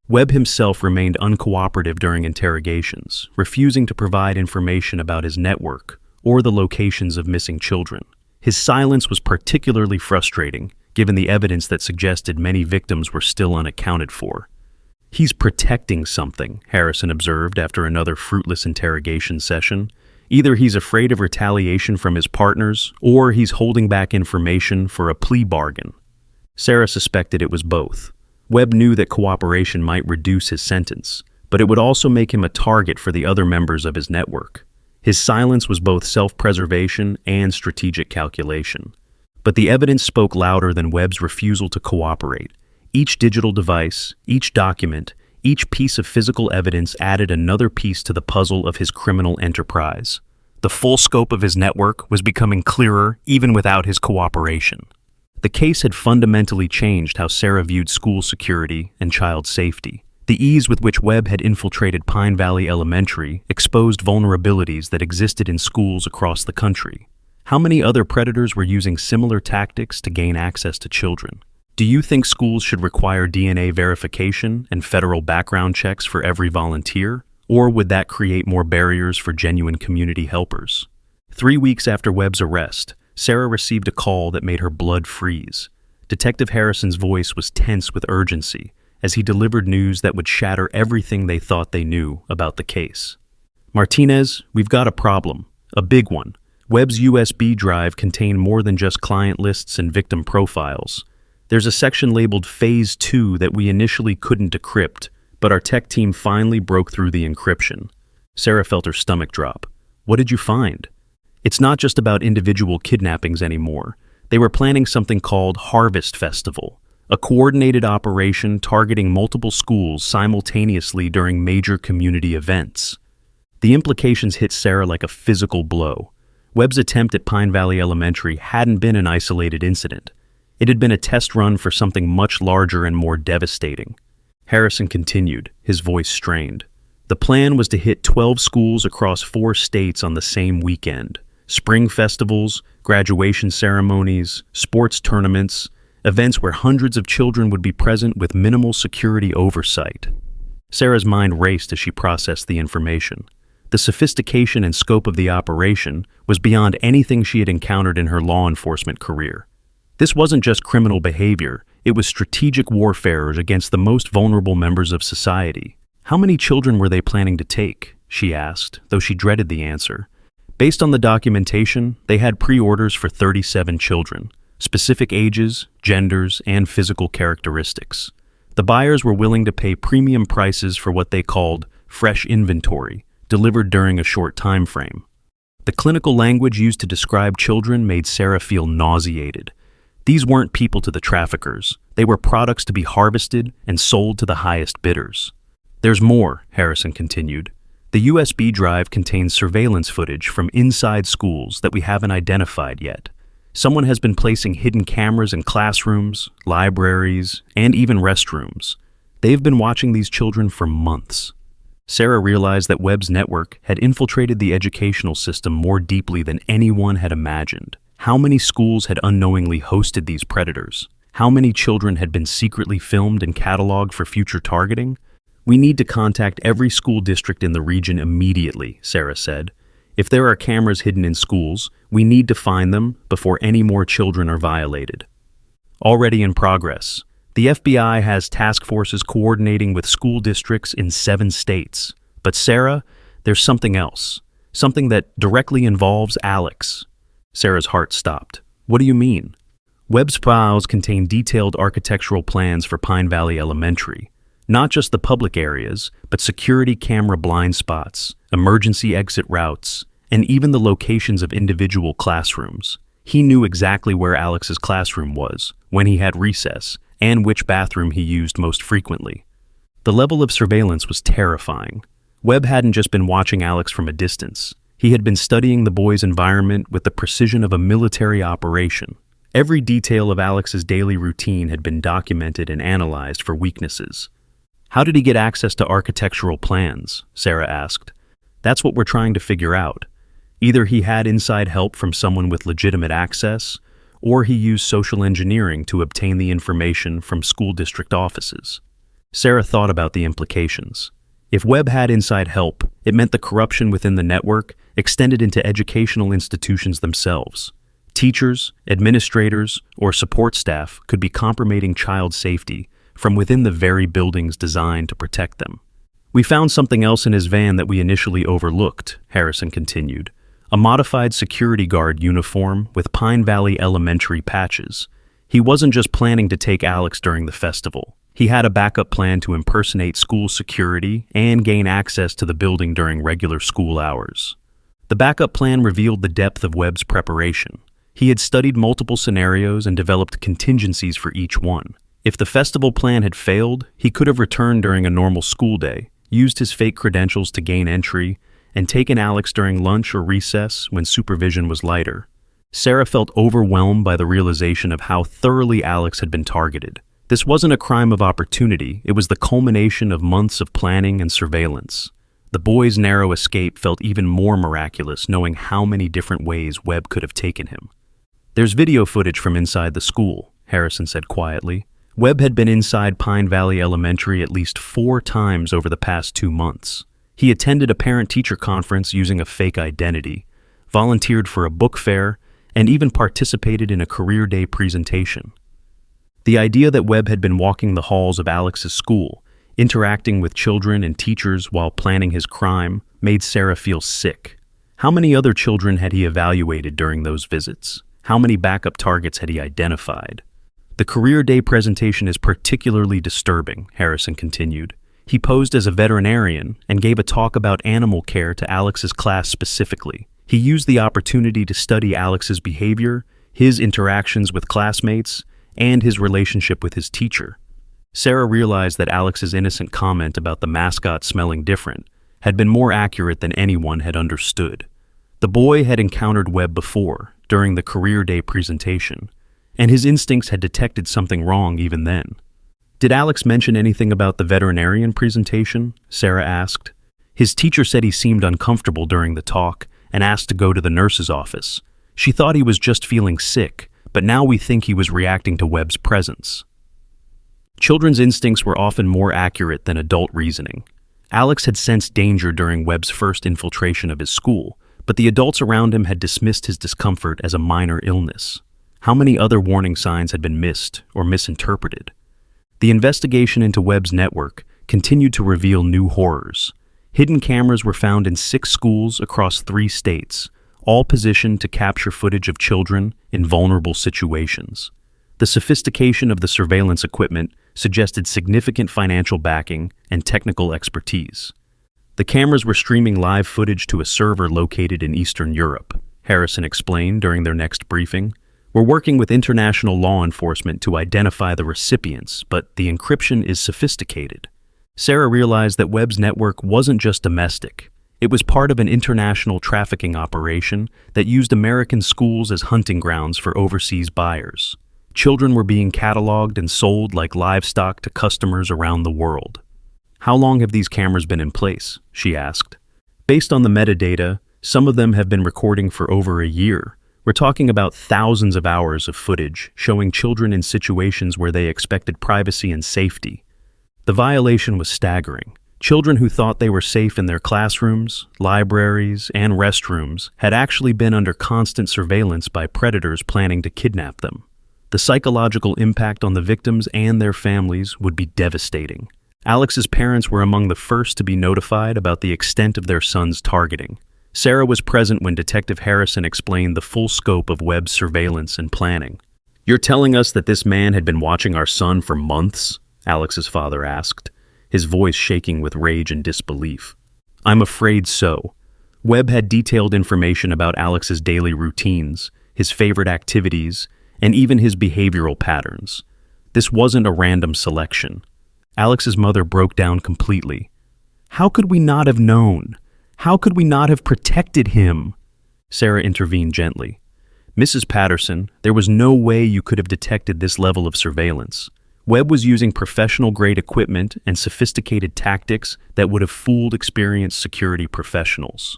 Webb himself remained uncooperative during interrogations, refusing to provide information about his network or the locations of missing children. His silence was particularly frustrating, given the evidence that suggested many victims were still unaccounted for. "He's protecting something," Harrison observed after another fruitless interrogation session. "Either he's afraid of retaliation from his partners, or he's holding back information for a plea bargain." Sarah suspected it was both. Webb knew that cooperation might reduce his sentence, but it would also make him a target for the other members of his network. His silence was both self-preservation and strategic calculation. But the evidence spoke louder than Webb's refusal to cooperate. Each digital device, each document, each piece of physical evidence added another piece to the puzzle of his criminal enterprise. The full scope of his network was becoming clearer even without his cooperation. The case had fundamentally changed how Sarah viewed school security and child safety. The ease with which Webb had infiltrated Pine Valley Elementary exposed vulnerabilities that existed in schools across the country. How many other predators were using similar tactics to gain access to children? Do you think schools should require DNA verification and federal background checks for every volunteer? Or would that create more barriers for genuine community helpers? 3 weeks after Webb's arrest, Sarah received a call that made her blood freeze. Detective Harrison's voice was tense with urgency as he delivered news that would shatter everything they thought they knew about the case. "Martinez, we've got a problem. A big one. Webb's USB drive contained more than just client lists and victim profiles. There's a section labeled Phase 2 that we initially couldn't decrypt, but our tech team finally broke through the encryption." Sarah felt her stomach drop. "What did you find?" "It's not just about individual kidnappings anymore. They were planning something called Harvest Festival, a coordinated operation targeting multiple schools simultaneously during major community events." The implications hit Sarah like a physical blow. Webb's attempt at Pine Valley Elementary hadn't been an isolated incident. It had been a test run for something much larger and more devastating. Harrison continued, his voice strained. The plan was to hit 12 schools across 4 states on the same weekend. Spring festivals, graduation ceremonies, sports tournaments, events where hundreds of children would be present with minimal security oversight. Sarah's mind raced as she processed the information. The sophistication and scope of the operation was beyond anything she had encountered in her law enforcement career. This wasn't just criminal behavior, it was strategic warfare against the most vulnerable members of society. How many children were they planning to take? She asked, though she dreaded the answer. Based on the documentation, they had pre-orders for 37 children, specific ages, genders, and physical characteristics. The buyers were willing to pay premium prices for what they called fresh inventory, delivered during a short time frame. The clinical language used to describe children made Sarah feel nauseated. These weren't people to the traffickers. They were products to be harvested and sold to the highest bidders. "There's more," Harrison continued. "The USB drive contains surveillance footage from inside schools that we haven't identified yet. Someone has been placing hidden cameras in classrooms, libraries, and even restrooms. They've been watching these children for months." Sarah realized that Webb's network had infiltrated the educational system more deeply than anyone had imagined. How many schools had unknowingly hosted these predators? How many children had been secretly filmed and cataloged for future targeting? "We need to contact every school district in the region immediately," Sarah said. "If there are cameras hidden in schools, we need to find them before any more children are violated." Already in progress, the FBI has task forces coordinating with school districts in 7 states. But Sarah, there's something else. Something that directly involves Alex. Sarah's heart stopped. "What do you mean?" Webb's files contain detailed architectural plans for Pine Valley Elementary. Not just the public areas, but security camera blind spots, emergency exit routes, and even the locations of individual classrooms. He knew exactly where Alex's classroom was, when he had recess, and which bathroom he used most frequently. The level of surveillance was terrifying. Webb hadn't just been watching Alex from a distance. He had been studying the boy's environment with the precision of a military operation. Every detail of Alex's daily routine had been documented and analyzed for weaknesses. "How did he get access to architectural plans?" Sarah asked. "That's what we're trying to figure out. Either he had inside help from someone with legitimate access, or he used social engineering to obtain the information from school district offices." Sarah thought about the implications. If Webb had inside help, it meant the corruption within the network extended into educational institutions themselves. Teachers, administrators, or support staff could be compromising child safety from within the very buildings designed to protect them. "We found something else in his van that we initially overlooked," Harrison continued. "A modified security guard uniform with Pine Valley Elementary patches. He wasn't just planning to take Alex during the festival. He had a backup plan to impersonate school security and gain access to the building during regular school hours." The backup plan revealed the depth of Webb's preparation. He had studied multiple scenarios and developed contingencies for each one. If the festival plan had failed, he could have returned during a normal school day, used his fake credentials to gain entry, and taken Alex during lunch or recess when supervision was lighter. Sarah felt overwhelmed by the realization of how thoroughly Alex had been targeted. This wasn't a crime of opportunity, it was the culmination of months of planning and surveillance. The boy's narrow escape felt even more miraculous knowing how many different ways Webb could have taken him. "There's video footage from inside the school," Harrison said quietly. Webb had been inside Pine Valley Elementary at least 4 times over the past 2 months. He attended a parent-teacher conference using a fake identity, volunteered for a book fair, and even participated in a career day presentation. The idea that Webb had been walking the halls of Alex's school, interacting with children and teachers while planning his crime, made Sarah feel sick. How many other children had he evaluated during those visits? How many backup targets had he identified? "The career day presentation is particularly disturbing," Harrison continued. "He posed as a veterinarian and gave a talk about animal care to Alex's class specifically. He used the opportunity to study Alex's behavior, his interactions with classmates, and his relationship with his teacher." Sarah realized that Alex's innocent comment about the mascot smelling different had been more accurate than anyone had understood. The boy had encountered Webb before, during the career day presentation, and his instincts had detected something wrong even then. "Did Alex mention anything about the veterinarian presentation?" Sarah asked. "His teacher said he seemed uncomfortable during the talk and asked to go to the nurse's office. She thought he was just feeling sick, but now we think he was reacting to Webb's presence." Children's instincts were often more accurate than adult reasoning. Alex had sensed danger during Webb's first infiltration of his school, but the adults around him had dismissed his discomfort as a minor illness. How many other warning signs had been missed or misinterpreted? The investigation into Webb's network continued to reveal new horrors. Hidden cameras were found in 6 schools across 3 states, all positioned to capture footage of children in vulnerable situations. The sophistication of the surveillance equipment suggested significant financial backing and technical expertise. The cameras were streaming live footage to a server located in Eastern Europe, Harrison explained during their next briefing. "We're working with international law enforcement to identify the recipients, but the encryption is sophisticated." Sarah realized that Webb's network wasn't just domestic. It was part of an international trafficking operation that used American schools as hunting grounds for overseas buyers. Children were being cataloged and sold like livestock to customers around the world. "How long have these cameras been in place?" she asked. "Based on the metadata, some of them have been recording for over a year. We're talking about thousands of hours of footage showing children in situations where they expected privacy and safety." The violation was staggering. Children who thought they were safe in their classrooms, libraries, and restrooms had actually been under constant surveillance by predators planning to kidnap them. The psychological impact on the victims and their families would be devastating. Alex's parents were among the first to be notified about the extent of their son's targeting. Sarah was present when Detective Harrison explained the full scope of Webb's surveillance and planning. "You're telling us that this man had been watching our son for months?" Alex's father asked, his voice shaking with rage and disbelief. "I'm afraid so. Webb had detailed information about Alex's daily routines, his favorite activities, and even his behavioral patterns. This wasn't a random selection." Alex's mother broke down completely. "How could we not have known? How could we not have protected him? Sarah intervened gently. Mrs. Patterson, there was no way you could have detected this level of surveillance. Webb was using professional-grade equipment and sophisticated tactics that would have fooled experienced security professionals.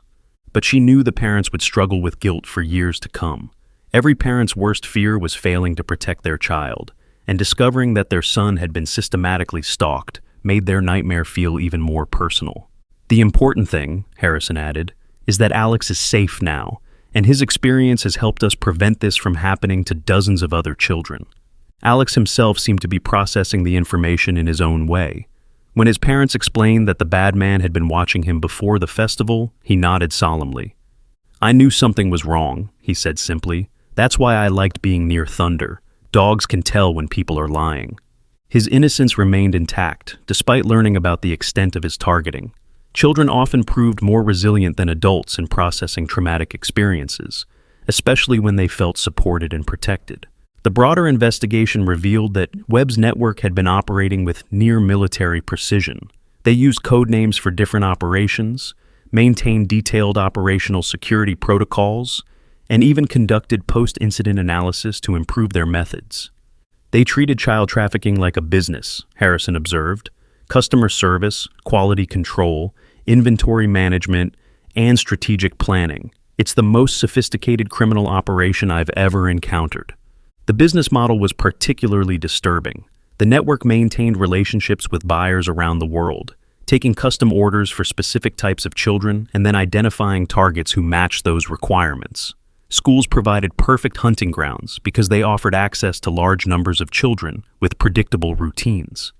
But she knew the parents would struggle with guilt for years to come. Every parent's worst fear was failing to protect their child, and discovering that their son had been systematically stalked made their nightmare feel even more personal. The important thing, Harrison added, is that Alex is safe now, and his experience has helped us prevent this from happening to dozens of other children. Alex himself seemed to be processing the information in his own way. When his parents explained that the bad man had been watching him before the festival, he nodded solemnly. I knew something was wrong, he said simply. That's why I liked being near Thunder. Dogs can tell when people are lying. His innocence remained intact, despite learning about the extent of his targeting. Children often proved more resilient than adults in processing traumatic experiences, especially when they felt supported and protected. The broader investigation revealed that Webb's network had been operating with near-military precision. They used code names for different operations, maintained detailed operational security protocols, and even conducted post-incident analysis to improve their methods. They treated child trafficking like a business, Harrison observed. Customer service, quality control, inventory management, and strategic planning. It's the most sophisticated criminal operation I've ever encountered. The business model was particularly disturbing. The network maintained relationships with buyers around the world, taking custom orders for specific types of children and then identifying targets who matched those requirements. Schools provided perfect hunting grounds because they offered access to large numbers of children with predictable routines.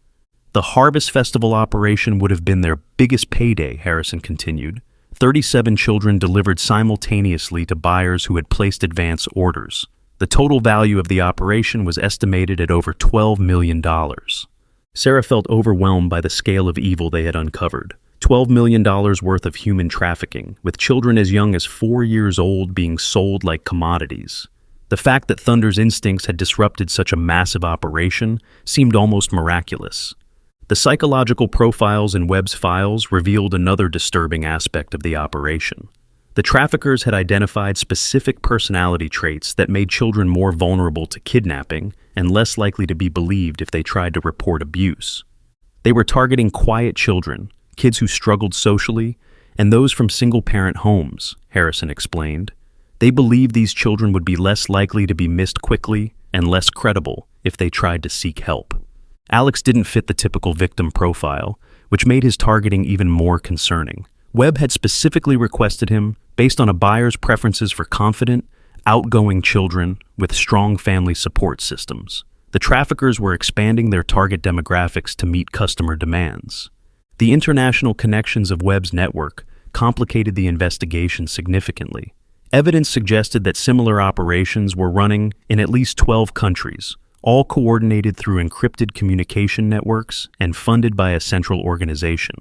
The Harvest Festival operation would have been their biggest payday, Harrison continued. 37 children delivered simultaneously to buyers who had placed advance orders. The total value of the operation was estimated at over $12 million. Sarah felt overwhelmed by the scale of evil they had uncovered. $12 million worth of human trafficking, with children as young as 4 years old being sold like commodities. The fact that Thunder's instincts had disrupted such a massive operation seemed almost miraculous. The psychological profiles in Webb's files revealed another disturbing aspect of the operation. The traffickers had identified specific personality traits that made children more vulnerable to kidnapping and less likely to be believed if they tried to report abuse. They were targeting quiet children, kids who struggled socially, and those from single-parent homes, Harrison explained. They believed these children would be less likely to be missed quickly and less credible if they tried to seek help. Alex didn't fit the typical victim profile, which made his targeting even more concerning. Webb had specifically requested him based on a buyer's preferences for confident, outgoing children with strong family support systems. The traffickers were expanding their target demographics to meet customer demands. The international connections of Webb's network complicated the investigation significantly. Evidence suggested that similar operations were running in at least 12 countries, all coordinated through encrypted communication networks and funded by a central organization.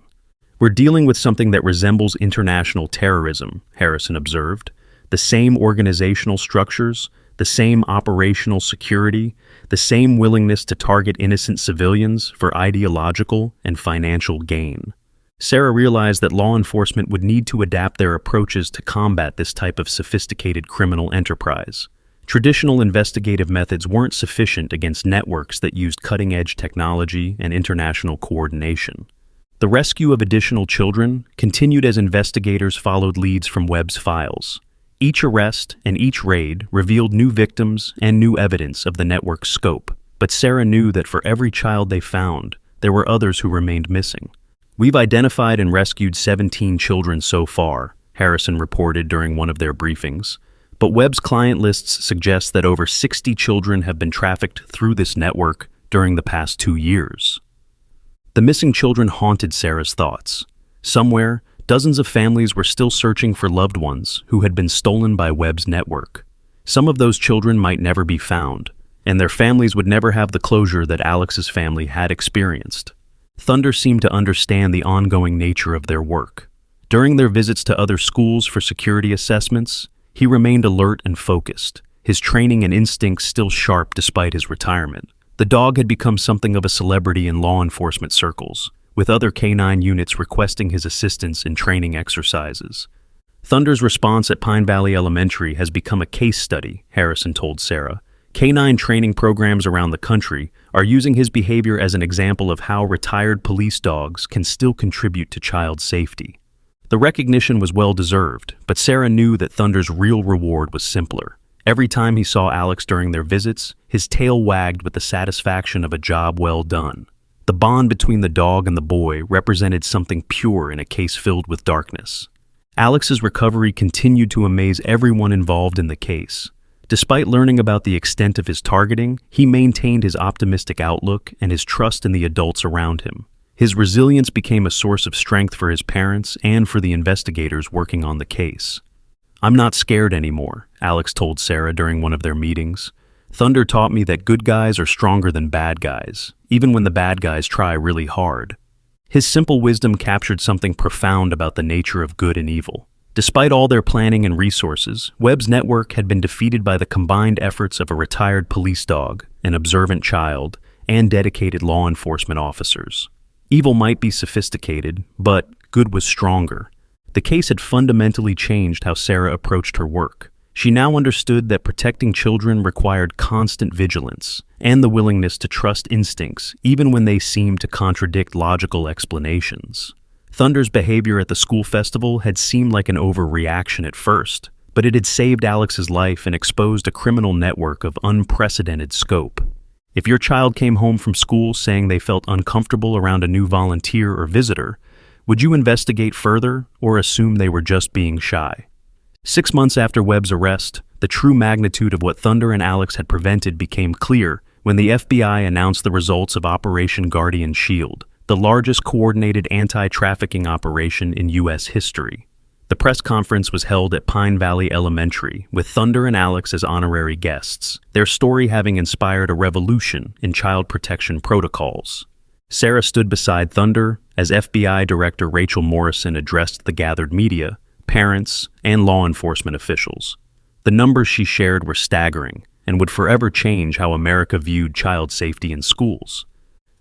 We're dealing with something that resembles international terrorism, Harrison observed. The same organizational structures, the same operational security, the same willingness to target innocent civilians for ideological and financial gain. Sarah realized that law enforcement would need to adapt their approaches to combat this type of sophisticated criminal enterprise. Traditional investigative methods weren't sufficient against networks that used cutting-edge technology and international coordination. The rescue of additional children continued as investigators followed leads from Webb's files. Each arrest and each raid revealed new victims and new evidence of the network's scope, but Sarah knew that for every child they found, there were others who remained missing. We've identified and rescued 17 children so far, Harrison reported during one of their briefings, but Webb's client lists suggest that over 60 children have been trafficked through this network during the past 2 years. The missing children haunted Sarah's thoughts. Somewhere, dozens of families were still searching for loved ones who had been stolen by Webb's network. Some of those children might never be found, and their families would never have the closure that Alex's family had experienced. Thunder seemed to understand the ongoing nature of their work. During their visits to other schools for security assessments, he remained alert and focused, his training and instincts still sharp despite his retirement. The dog had become something of a celebrity in law enforcement circles, with other canine units requesting his assistance in training exercises. Thunder's response at Pine Valley Elementary has become a case study, Harrison told Sarah. Canine training programs around the country are using his behavior as an example of how retired police dogs can still contribute to child safety. The recognition was well-deserved, but Sarah knew that Thunder's real reward was simpler. Every time he saw Alex during their visits, his tail wagged with the satisfaction of a job well done. The bond between the dog and the boy represented something pure in a case filled with darkness. Alex's recovery continued to amaze everyone involved in the case. Despite learning about the extent of his targeting, he maintained his optimistic outlook and his trust in the adults around him. His resilience became a source of strength for his parents and for the investigators working on the case. "I'm not scared anymore," Alex told Sarah during one of their meetings. "Thunder taught me that good guys are stronger than bad guys, even when the bad guys try really hard." His simple wisdom captured something profound about the nature of good and evil. Despite all their planning and resources, Webb's network had been defeated by the combined efforts of a retired police dog, an observant child, and dedicated law enforcement officers. Evil might be sophisticated, but good was stronger. The case had fundamentally changed how Sarah approached her work. She now understood that protecting children required constant vigilance and the willingness to trust instincts even when they seemed to contradict logical explanations. Thunder's behavior at the school festival had seemed like an overreaction at first, but it had saved Alex's life and exposed a criminal network of unprecedented scope. If your child came home from school saying they felt uncomfortable around a new volunteer or visitor, would you investigate further or assume they were just being shy? 6 months after Webb's arrest, the true magnitude of what Thunder and Alex had prevented became clear when the FBI announced the results of Operation Guardian Shield, the largest coordinated anti-trafficking operation in U.S. history. The press conference was held at Pine Valley Elementary, with Thunder and Alex as honorary guests, their story having inspired a revolution in child protection protocols. Sarah stood beside Thunder as FBI Director Rachel Morrison addressed the gathered media, parents, and law enforcement officials. The numbers she shared were staggering and would forever change how America viewed child safety in schools.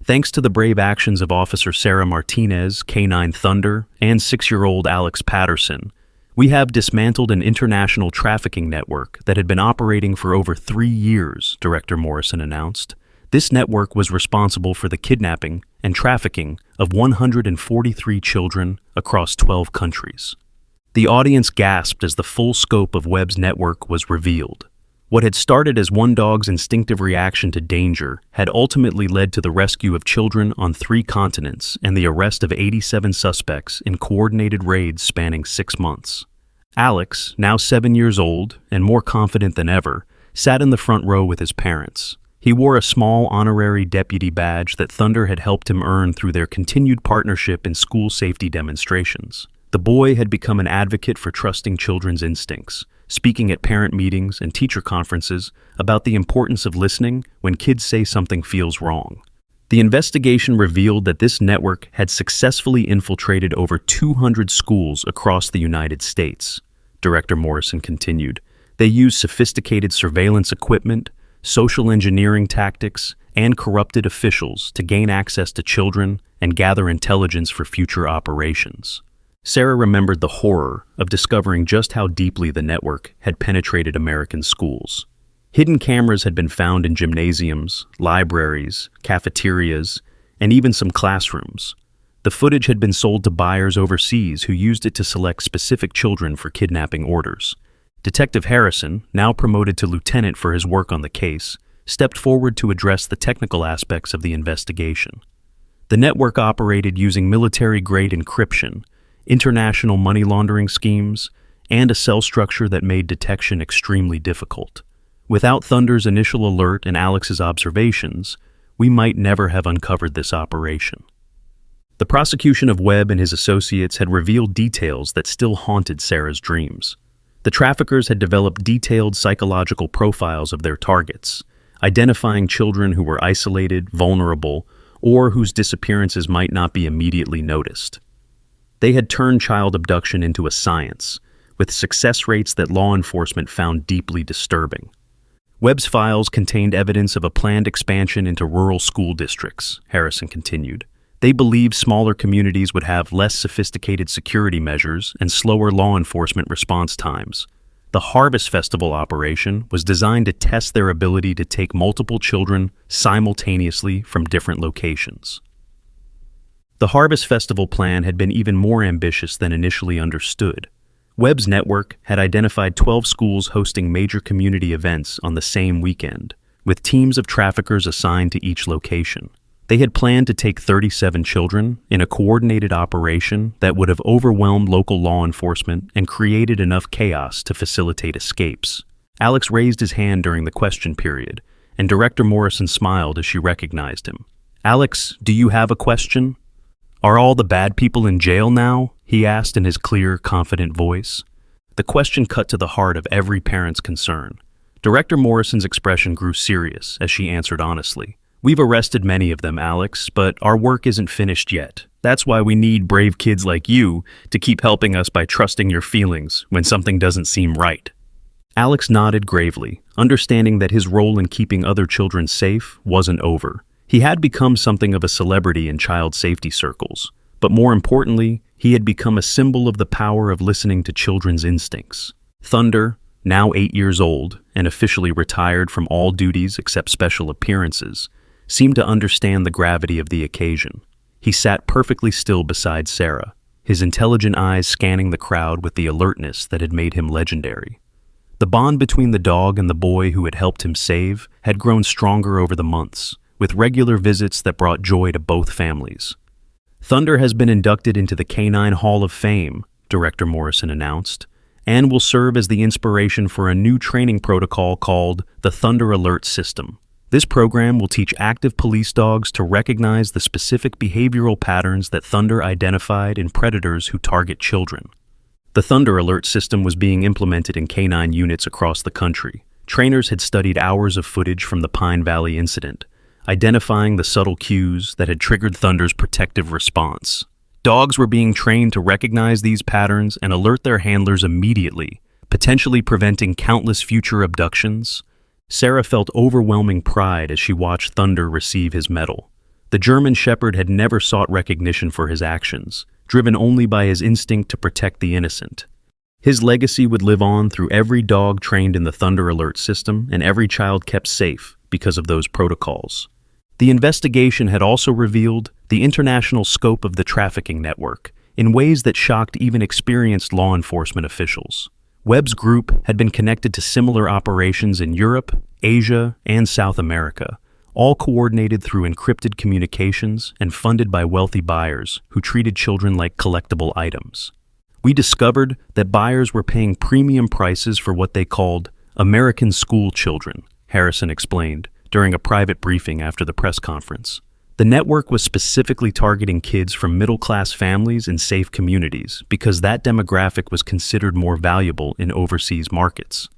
Thanks to the brave actions of Officer Sarah Martinez, K9 Thunder, and 6-year-old Alex Patterson, we have dismantled an international trafficking network that had been operating for over 3 years, Director Morrison announced. This network was responsible for the kidnapping and trafficking of 143 children across 12 countries. The audience gasped as the full scope of Webb's network was revealed. What had started as one dog's instinctive reaction to danger had ultimately led to the rescue of children on 3 continents and the arrest of 87 suspects in coordinated raids spanning 6 months. Alex, now 7 years old and more confident than ever, sat in the front row with his parents. He wore a small honorary deputy badge that Thunder had helped him earn through their continued partnership in school safety demonstrations. The boy had become an advocate for trusting children's instincts, speaking at parent meetings and teacher conferences about the importance of listening when kids say something feels wrong. The investigation revealed that this network had successfully infiltrated over 200 schools across the United States. Director Morrison continued. They used sophisticated surveillance equipment, social engineering tactics, and corrupted officials to gain access to children and gather intelligence for future operations. Sarah remembered the horror of discovering just how deeply the network had penetrated American schools. Hidden cameras had been found in gymnasiums, libraries, cafeterias, and even some classrooms. The footage had been sold to buyers overseas who used it to select specific children for kidnapping orders. Detective Harrison, now promoted to lieutenant for his work on the case, stepped forward to address the technical aspects of the investigation. The network operated using military-grade encryption, international money laundering schemes, and a cell structure that made detection extremely difficult. Without Thunder's initial alert and Alex's observations, we might never have uncovered this operation. The prosecution of Webb and his associates had revealed details that still haunted Sarah's dreams. The traffickers had developed detailed psychological profiles of their targets, identifying children who were isolated, vulnerable, or whose disappearances might not be immediately noticed. They had turned child abduction into a science, with success rates that law enforcement found deeply disturbing. Webb's files contained evidence of a planned expansion into rural school districts, Harrison continued. They believed smaller communities would have less sophisticated security measures and slower law enforcement response times. The Harvest Festival operation was designed to test their ability to take multiple children simultaneously from different locations. The Harvest Festival plan had been even more ambitious than initially understood. Webb's network had identified 12 schools hosting major community events on the same weekend, with teams of traffickers assigned to each location. They had planned to take 37 children in a coordinated operation that would have overwhelmed local law enforcement and created enough chaos to facilitate escapes. Alex raised his hand during the question period, and Director Morrison smiled as she recognized him. "Alex, do you have a question?" "Are all the bad people in jail now?" he asked in his clear, confident voice. The question cut to the heart of every parent's concern. Director Morrison's expression grew serious as she answered honestly. "We've arrested many of them, Alex, but our work isn't finished yet. That's why we need brave kids like you to keep helping us by trusting your feelings when something doesn't seem right." Alex nodded gravely, understanding that his role in keeping other children safe wasn't over. He had become something of a celebrity in child safety circles, but more importantly, he had become a symbol of the power of listening to children's instincts. Thunder, now 8 years old and officially retired from all duties except special appearances, seemed to understand the gravity of the occasion. He sat perfectly still beside Sarah, his intelligent eyes scanning the crowd with the alertness that had made him legendary. The bond between the dog and the boy who had helped him save had grown stronger over the months, with regular visits that brought joy to both families. "Thunder has been inducted into the Canine Hall of Fame," Director Morrison announced, and will serve as the inspiration for a new training protocol called the Thunder Alert System. This program will teach active police dogs to recognize the specific behavioral patterns that Thunder identified in predators who target children. The Thunder Alert system was being implemented in canine units across the country. Trainers had studied hours of footage from the Pine Valley incident, identifying the subtle cues that had triggered Thunder's protective response. Dogs were being trained to recognize these patterns and alert their handlers immediately, potentially preventing countless future abductions. Sarah felt overwhelming pride as she watched Thunder receive his medal. The German Shepherd had never sought recognition for his actions, driven only by his instinct to protect the innocent. His legacy would live on through every dog trained in the Thunder Alert system and every child kept safe because of those protocols. The investigation had also revealed the international scope of the trafficking network in ways that shocked even experienced law enforcement officials. Webb's group had been connected to similar operations in Europe, Asia, and South America, all coordinated through encrypted communications and funded by wealthy buyers who treated children like collectible items. We discovered that buyers were paying premium prices for what they called American school children, Harrison explained during a private briefing after the press conference. The network was specifically targeting kids from middle-class families in safe communities because that demographic was considered more valuable in overseas markets.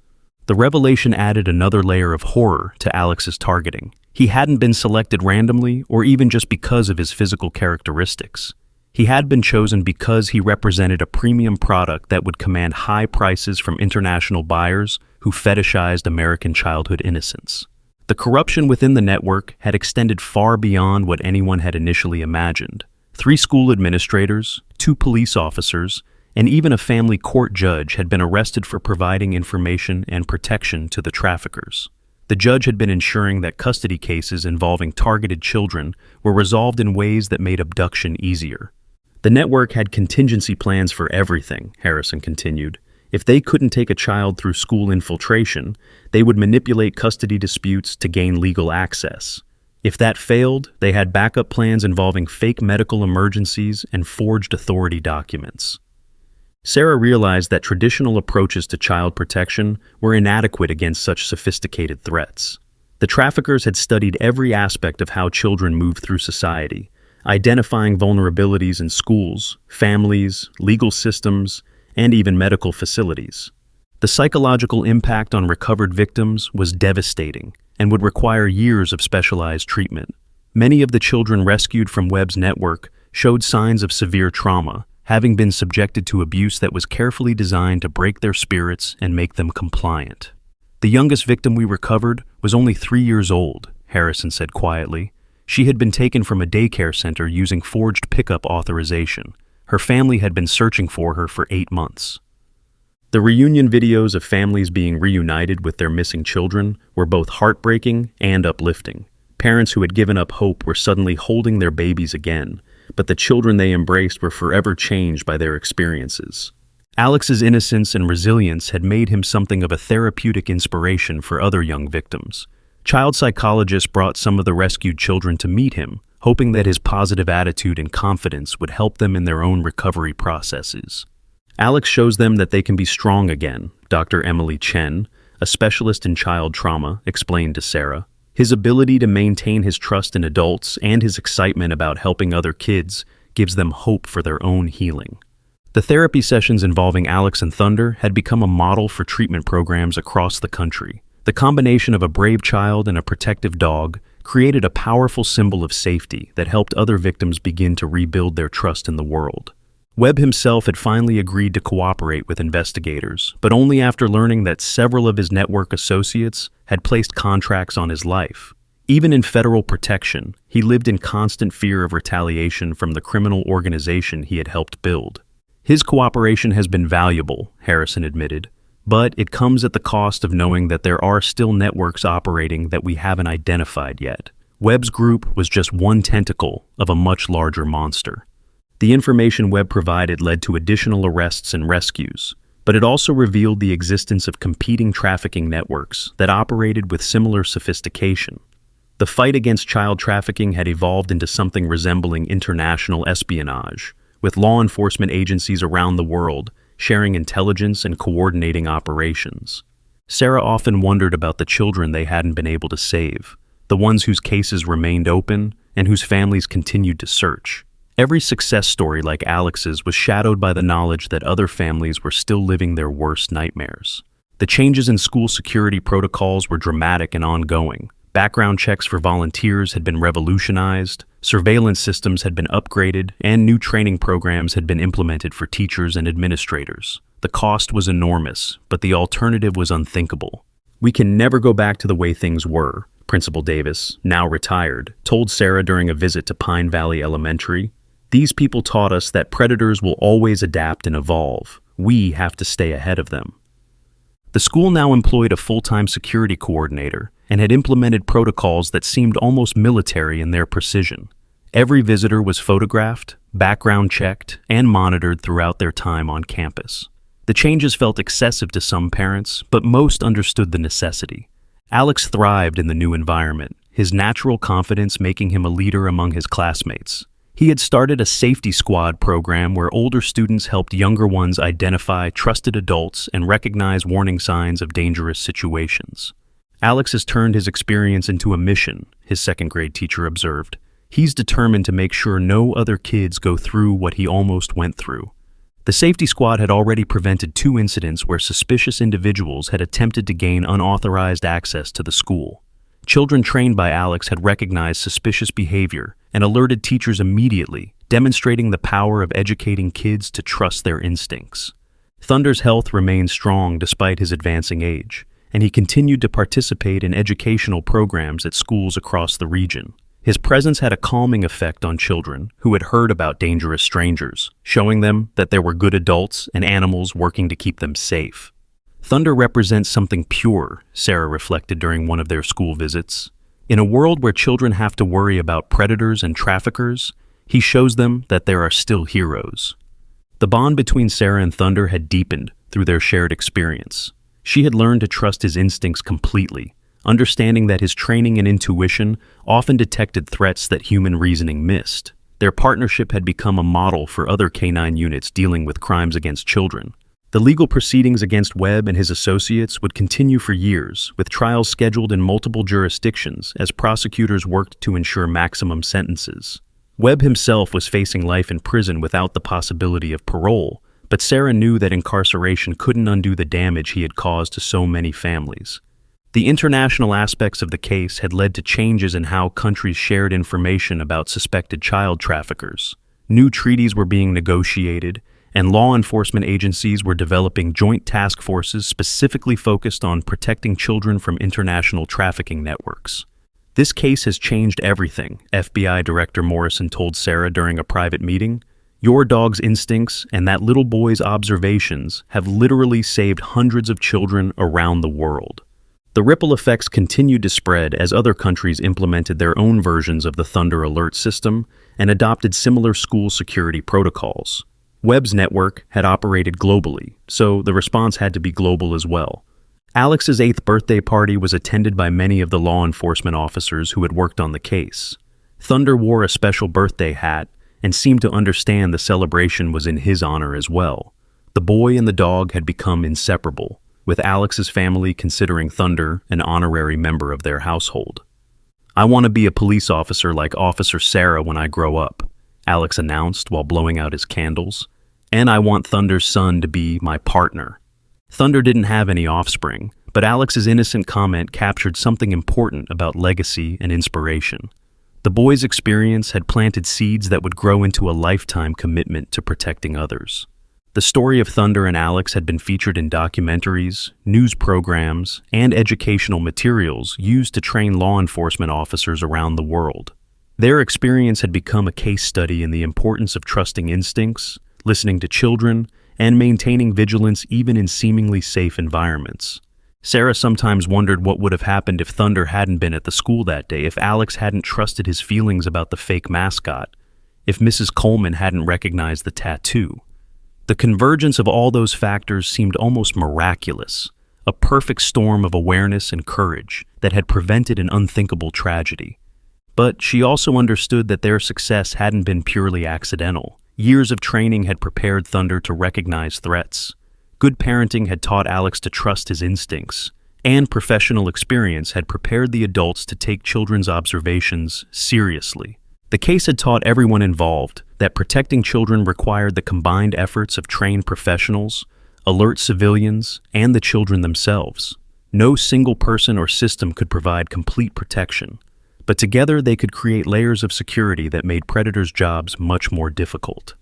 The revelation added another layer of horror to Alex's targeting. He hadn't been selected randomly or even just because of his physical characteristics. He had been chosen because he represented a premium product that would command high prices from international buyers who fetishized American childhood innocence. The corruption within the network had extended far beyond what anyone had initially imagined. 3 school administrators, 2 police officers, and even a family court judge had been arrested for providing information and protection to the traffickers. The judge had been ensuring that custody cases involving targeted children were resolved in ways that made abduction easier. The network had contingency plans for everything, Harrison continued. If they couldn't take a child through school infiltration, they would manipulate custody disputes to gain legal access. If that failed, they had backup plans involving fake medical emergencies and forged authority documents. Sarah realized that traditional approaches to child protection were inadequate against such sophisticated threats. The traffickers had studied every aspect of how children move through society, identifying vulnerabilities in schools, families, legal systems, and even medical facilities. The psychological impact on recovered victims was devastating and would require years of specialized treatment. Many of the children rescued from Webb's network showed signs of severe trauma, having been subjected to abuse that was carefully designed to break their spirits and make them compliant. The youngest victim we recovered was only 3 years old, Harrison said quietly. She had been taken from a daycare center using forged pickup authorization. Her family had been searching for her for 8 months. The reunion videos of families being reunited with their missing children were both heartbreaking and uplifting. Parents who had given up hope were suddenly holding their babies again, but the children they embraced were forever changed by their experiences. Alex's innocence and resilience had made him something of a therapeutic inspiration for other young victims. Child psychologists brought some of the rescued children to meet him, hoping that his positive attitude and confidence would help them in their own recovery processes. Alex shows them that they can be strong again, Dr. Emily Chen, a specialist in child trauma, explained to Sarah. His ability to maintain his trust in adults and his excitement about helping other kids gives them hope for their own healing. The therapy sessions involving Alex and Thunder had become a model for treatment programs across the country. The combination of a brave child and a protective dog created a powerful symbol of safety that helped other victims begin to rebuild their trust in the world. Webb himself had finally agreed to cooperate with investigators, but only after learning that several of his network associates had placed contracts on his life. Even in federal protection, he lived in constant fear of retaliation from the criminal organization he had helped build. His cooperation has been valuable, Harrison admitted, but it comes at the cost of knowing that there are still networks operating that we haven't identified yet. Webb's group was just one tentacle of a much larger monster. The information Webb provided led to additional arrests and rescues, but it also revealed the existence of competing trafficking networks that operated with similar sophistication. The fight against child trafficking had evolved into something resembling international espionage, with law enforcement agencies around the world sharing intelligence and coordinating operations. Sarah often wondered about the children they hadn't been able to save, the ones whose cases remained open and whose families continued to search. Every success story like Alex's was shadowed by the knowledge that other families were still living their worst nightmares. The changes in school security protocols were dramatic and ongoing. Background checks for volunteers had been revolutionized, surveillance systems had been upgraded, and new training programs had been implemented for teachers and administrators. The cost was enormous, but the alternative was unthinkable. "We can never go back to the way things were," Principal Davis, now retired, told Sarah during a visit to Pine Valley Elementary. "These people taught us that predators will always adapt and evolve. We have to stay ahead of them." The school now employed a full-time security coordinator and had implemented protocols that seemed almost military in their precision. Every visitor was photographed, background checked, and monitored throughout their time on campus. The changes felt excessive to some parents, but most understood the necessity. Alex thrived in the new environment, his natural confidence making him a leader among his classmates. He had started a safety squad program where older students helped younger ones identify trusted adults and recognize warning signs of dangerous situations. "Alex has turned his experience into a mission," his second-grade teacher observed. "He's determined to make sure no other kids go through what he almost went through." The safety squad had already prevented 2 incidents where suspicious individuals had attempted to gain unauthorized access to the school. Children trained by Alex had recognized suspicious behavior and alerted teachers immediately, demonstrating the power of educating kids to trust their instincts. Thunder's health remained strong despite his advancing age, and he continued to participate in educational programs at schools across the region. His presence had a calming effect on children who had heard about dangerous strangers, showing them that there were good adults and animals working to keep them safe. "Thunder represents something pure," Sarah reflected during one of their school visits. "In a world where children have to worry about predators and traffickers, he shows them that there are still heroes." The bond between Sarah and Thunder had deepened through their shared experience. She had learned to trust his instincts completely, understanding that his training and intuition often detected threats that human reasoning missed. Their partnership had become a model for other K-9 units dealing with crimes against children. The legal proceedings against Webb and his associates would continue for years, with trials scheduled in multiple jurisdictions as prosecutors worked to ensure maximum sentences. Webb himself was facing life in prison without the possibility of parole, but Sarah knew that incarceration couldn't undo the damage he had caused to so many families. The international aspects of the case had led to changes in how countries shared information about suspected child traffickers. New treaties were being negotiated, and law enforcement agencies were developing joint task forces specifically focused on protecting children from international trafficking networks. "This case has changed everything," FBI Director Morrison told Sarah during a private meeting. "Your dog's instincts and that little boy's observations have literally saved hundreds of children around the world." The ripple effects continued to spread as other countries implemented their own versions of the Thunder Alert system and adopted similar school security protocols. Webb's network had operated globally, so the response had to be global as well. Alex's 8th birthday party was attended by many of the law enforcement officers who had worked on the case. Thunder wore a special birthday hat and seemed to understand the celebration was in his honor as well. The boy and the dog had become inseparable, with Alex's family considering Thunder an honorary member of their household. "I want to be a police officer like Officer Sarah when I grow up," Alex announced while blowing out his candles. "And I want Thunder's son to be my partner." Thunder didn't have any offspring, but Alex's innocent comment captured something important about legacy and inspiration. The boy's experience had planted seeds that would grow into a lifetime commitment to protecting others. The story of Thunder and Alex had been featured in documentaries, news programs, and educational materials used to train law enforcement officers around the world. Their experience had become a case study in the importance of trusting instincts, listening to children, and maintaining vigilance even in seemingly safe environments. Sarah sometimes wondered what would have happened if Thunder hadn't been at the school that day, if Alex hadn't trusted his feelings about the fake mascot, if Mrs. Coleman hadn't recognized the tattoo. The convergence of all those factors seemed almost miraculous, a perfect storm of awareness and courage that had prevented an unthinkable tragedy. But she also understood that their success hadn't been purely accidental. Years of training had prepared Thunder to recognize threats. Good parenting had taught Alex to trust his instincts, and professional experience had prepared the adults to take children's observations seriously. The case had taught everyone involved that protecting children required the combined efforts of trained professionals, alert civilians, and the children themselves. No single person or system could provide complete protection, but together they could create layers of security that made predators' jobs much more difficult.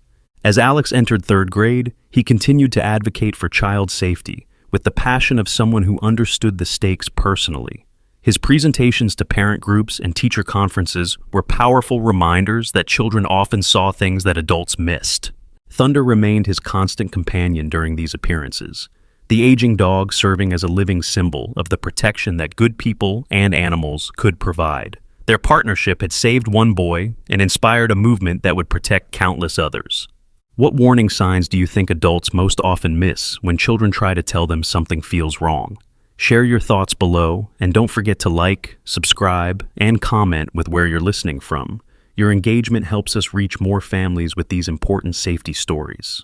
As Alex entered 3rd grade, he continued to advocate for child safety with the passion of someone who understood the stakes personally. His presentations to parent groups and teacher conferences were powerful reminders that children often saw things that adults missed. Thunder remained his constant companion during these appearances, the aging dog serving as a living symbol of the protection that good people and animals could provide. Their partnership had saved one boy and inspired a movement that would protect countless others. What warning signs do you think adults most often miss when children try to tell them something feels wrong? Share your thoughts below, and don't forget to like, subscribe, and comment with where you're listening from. Your engagement helps us reach more families with these important safety stories.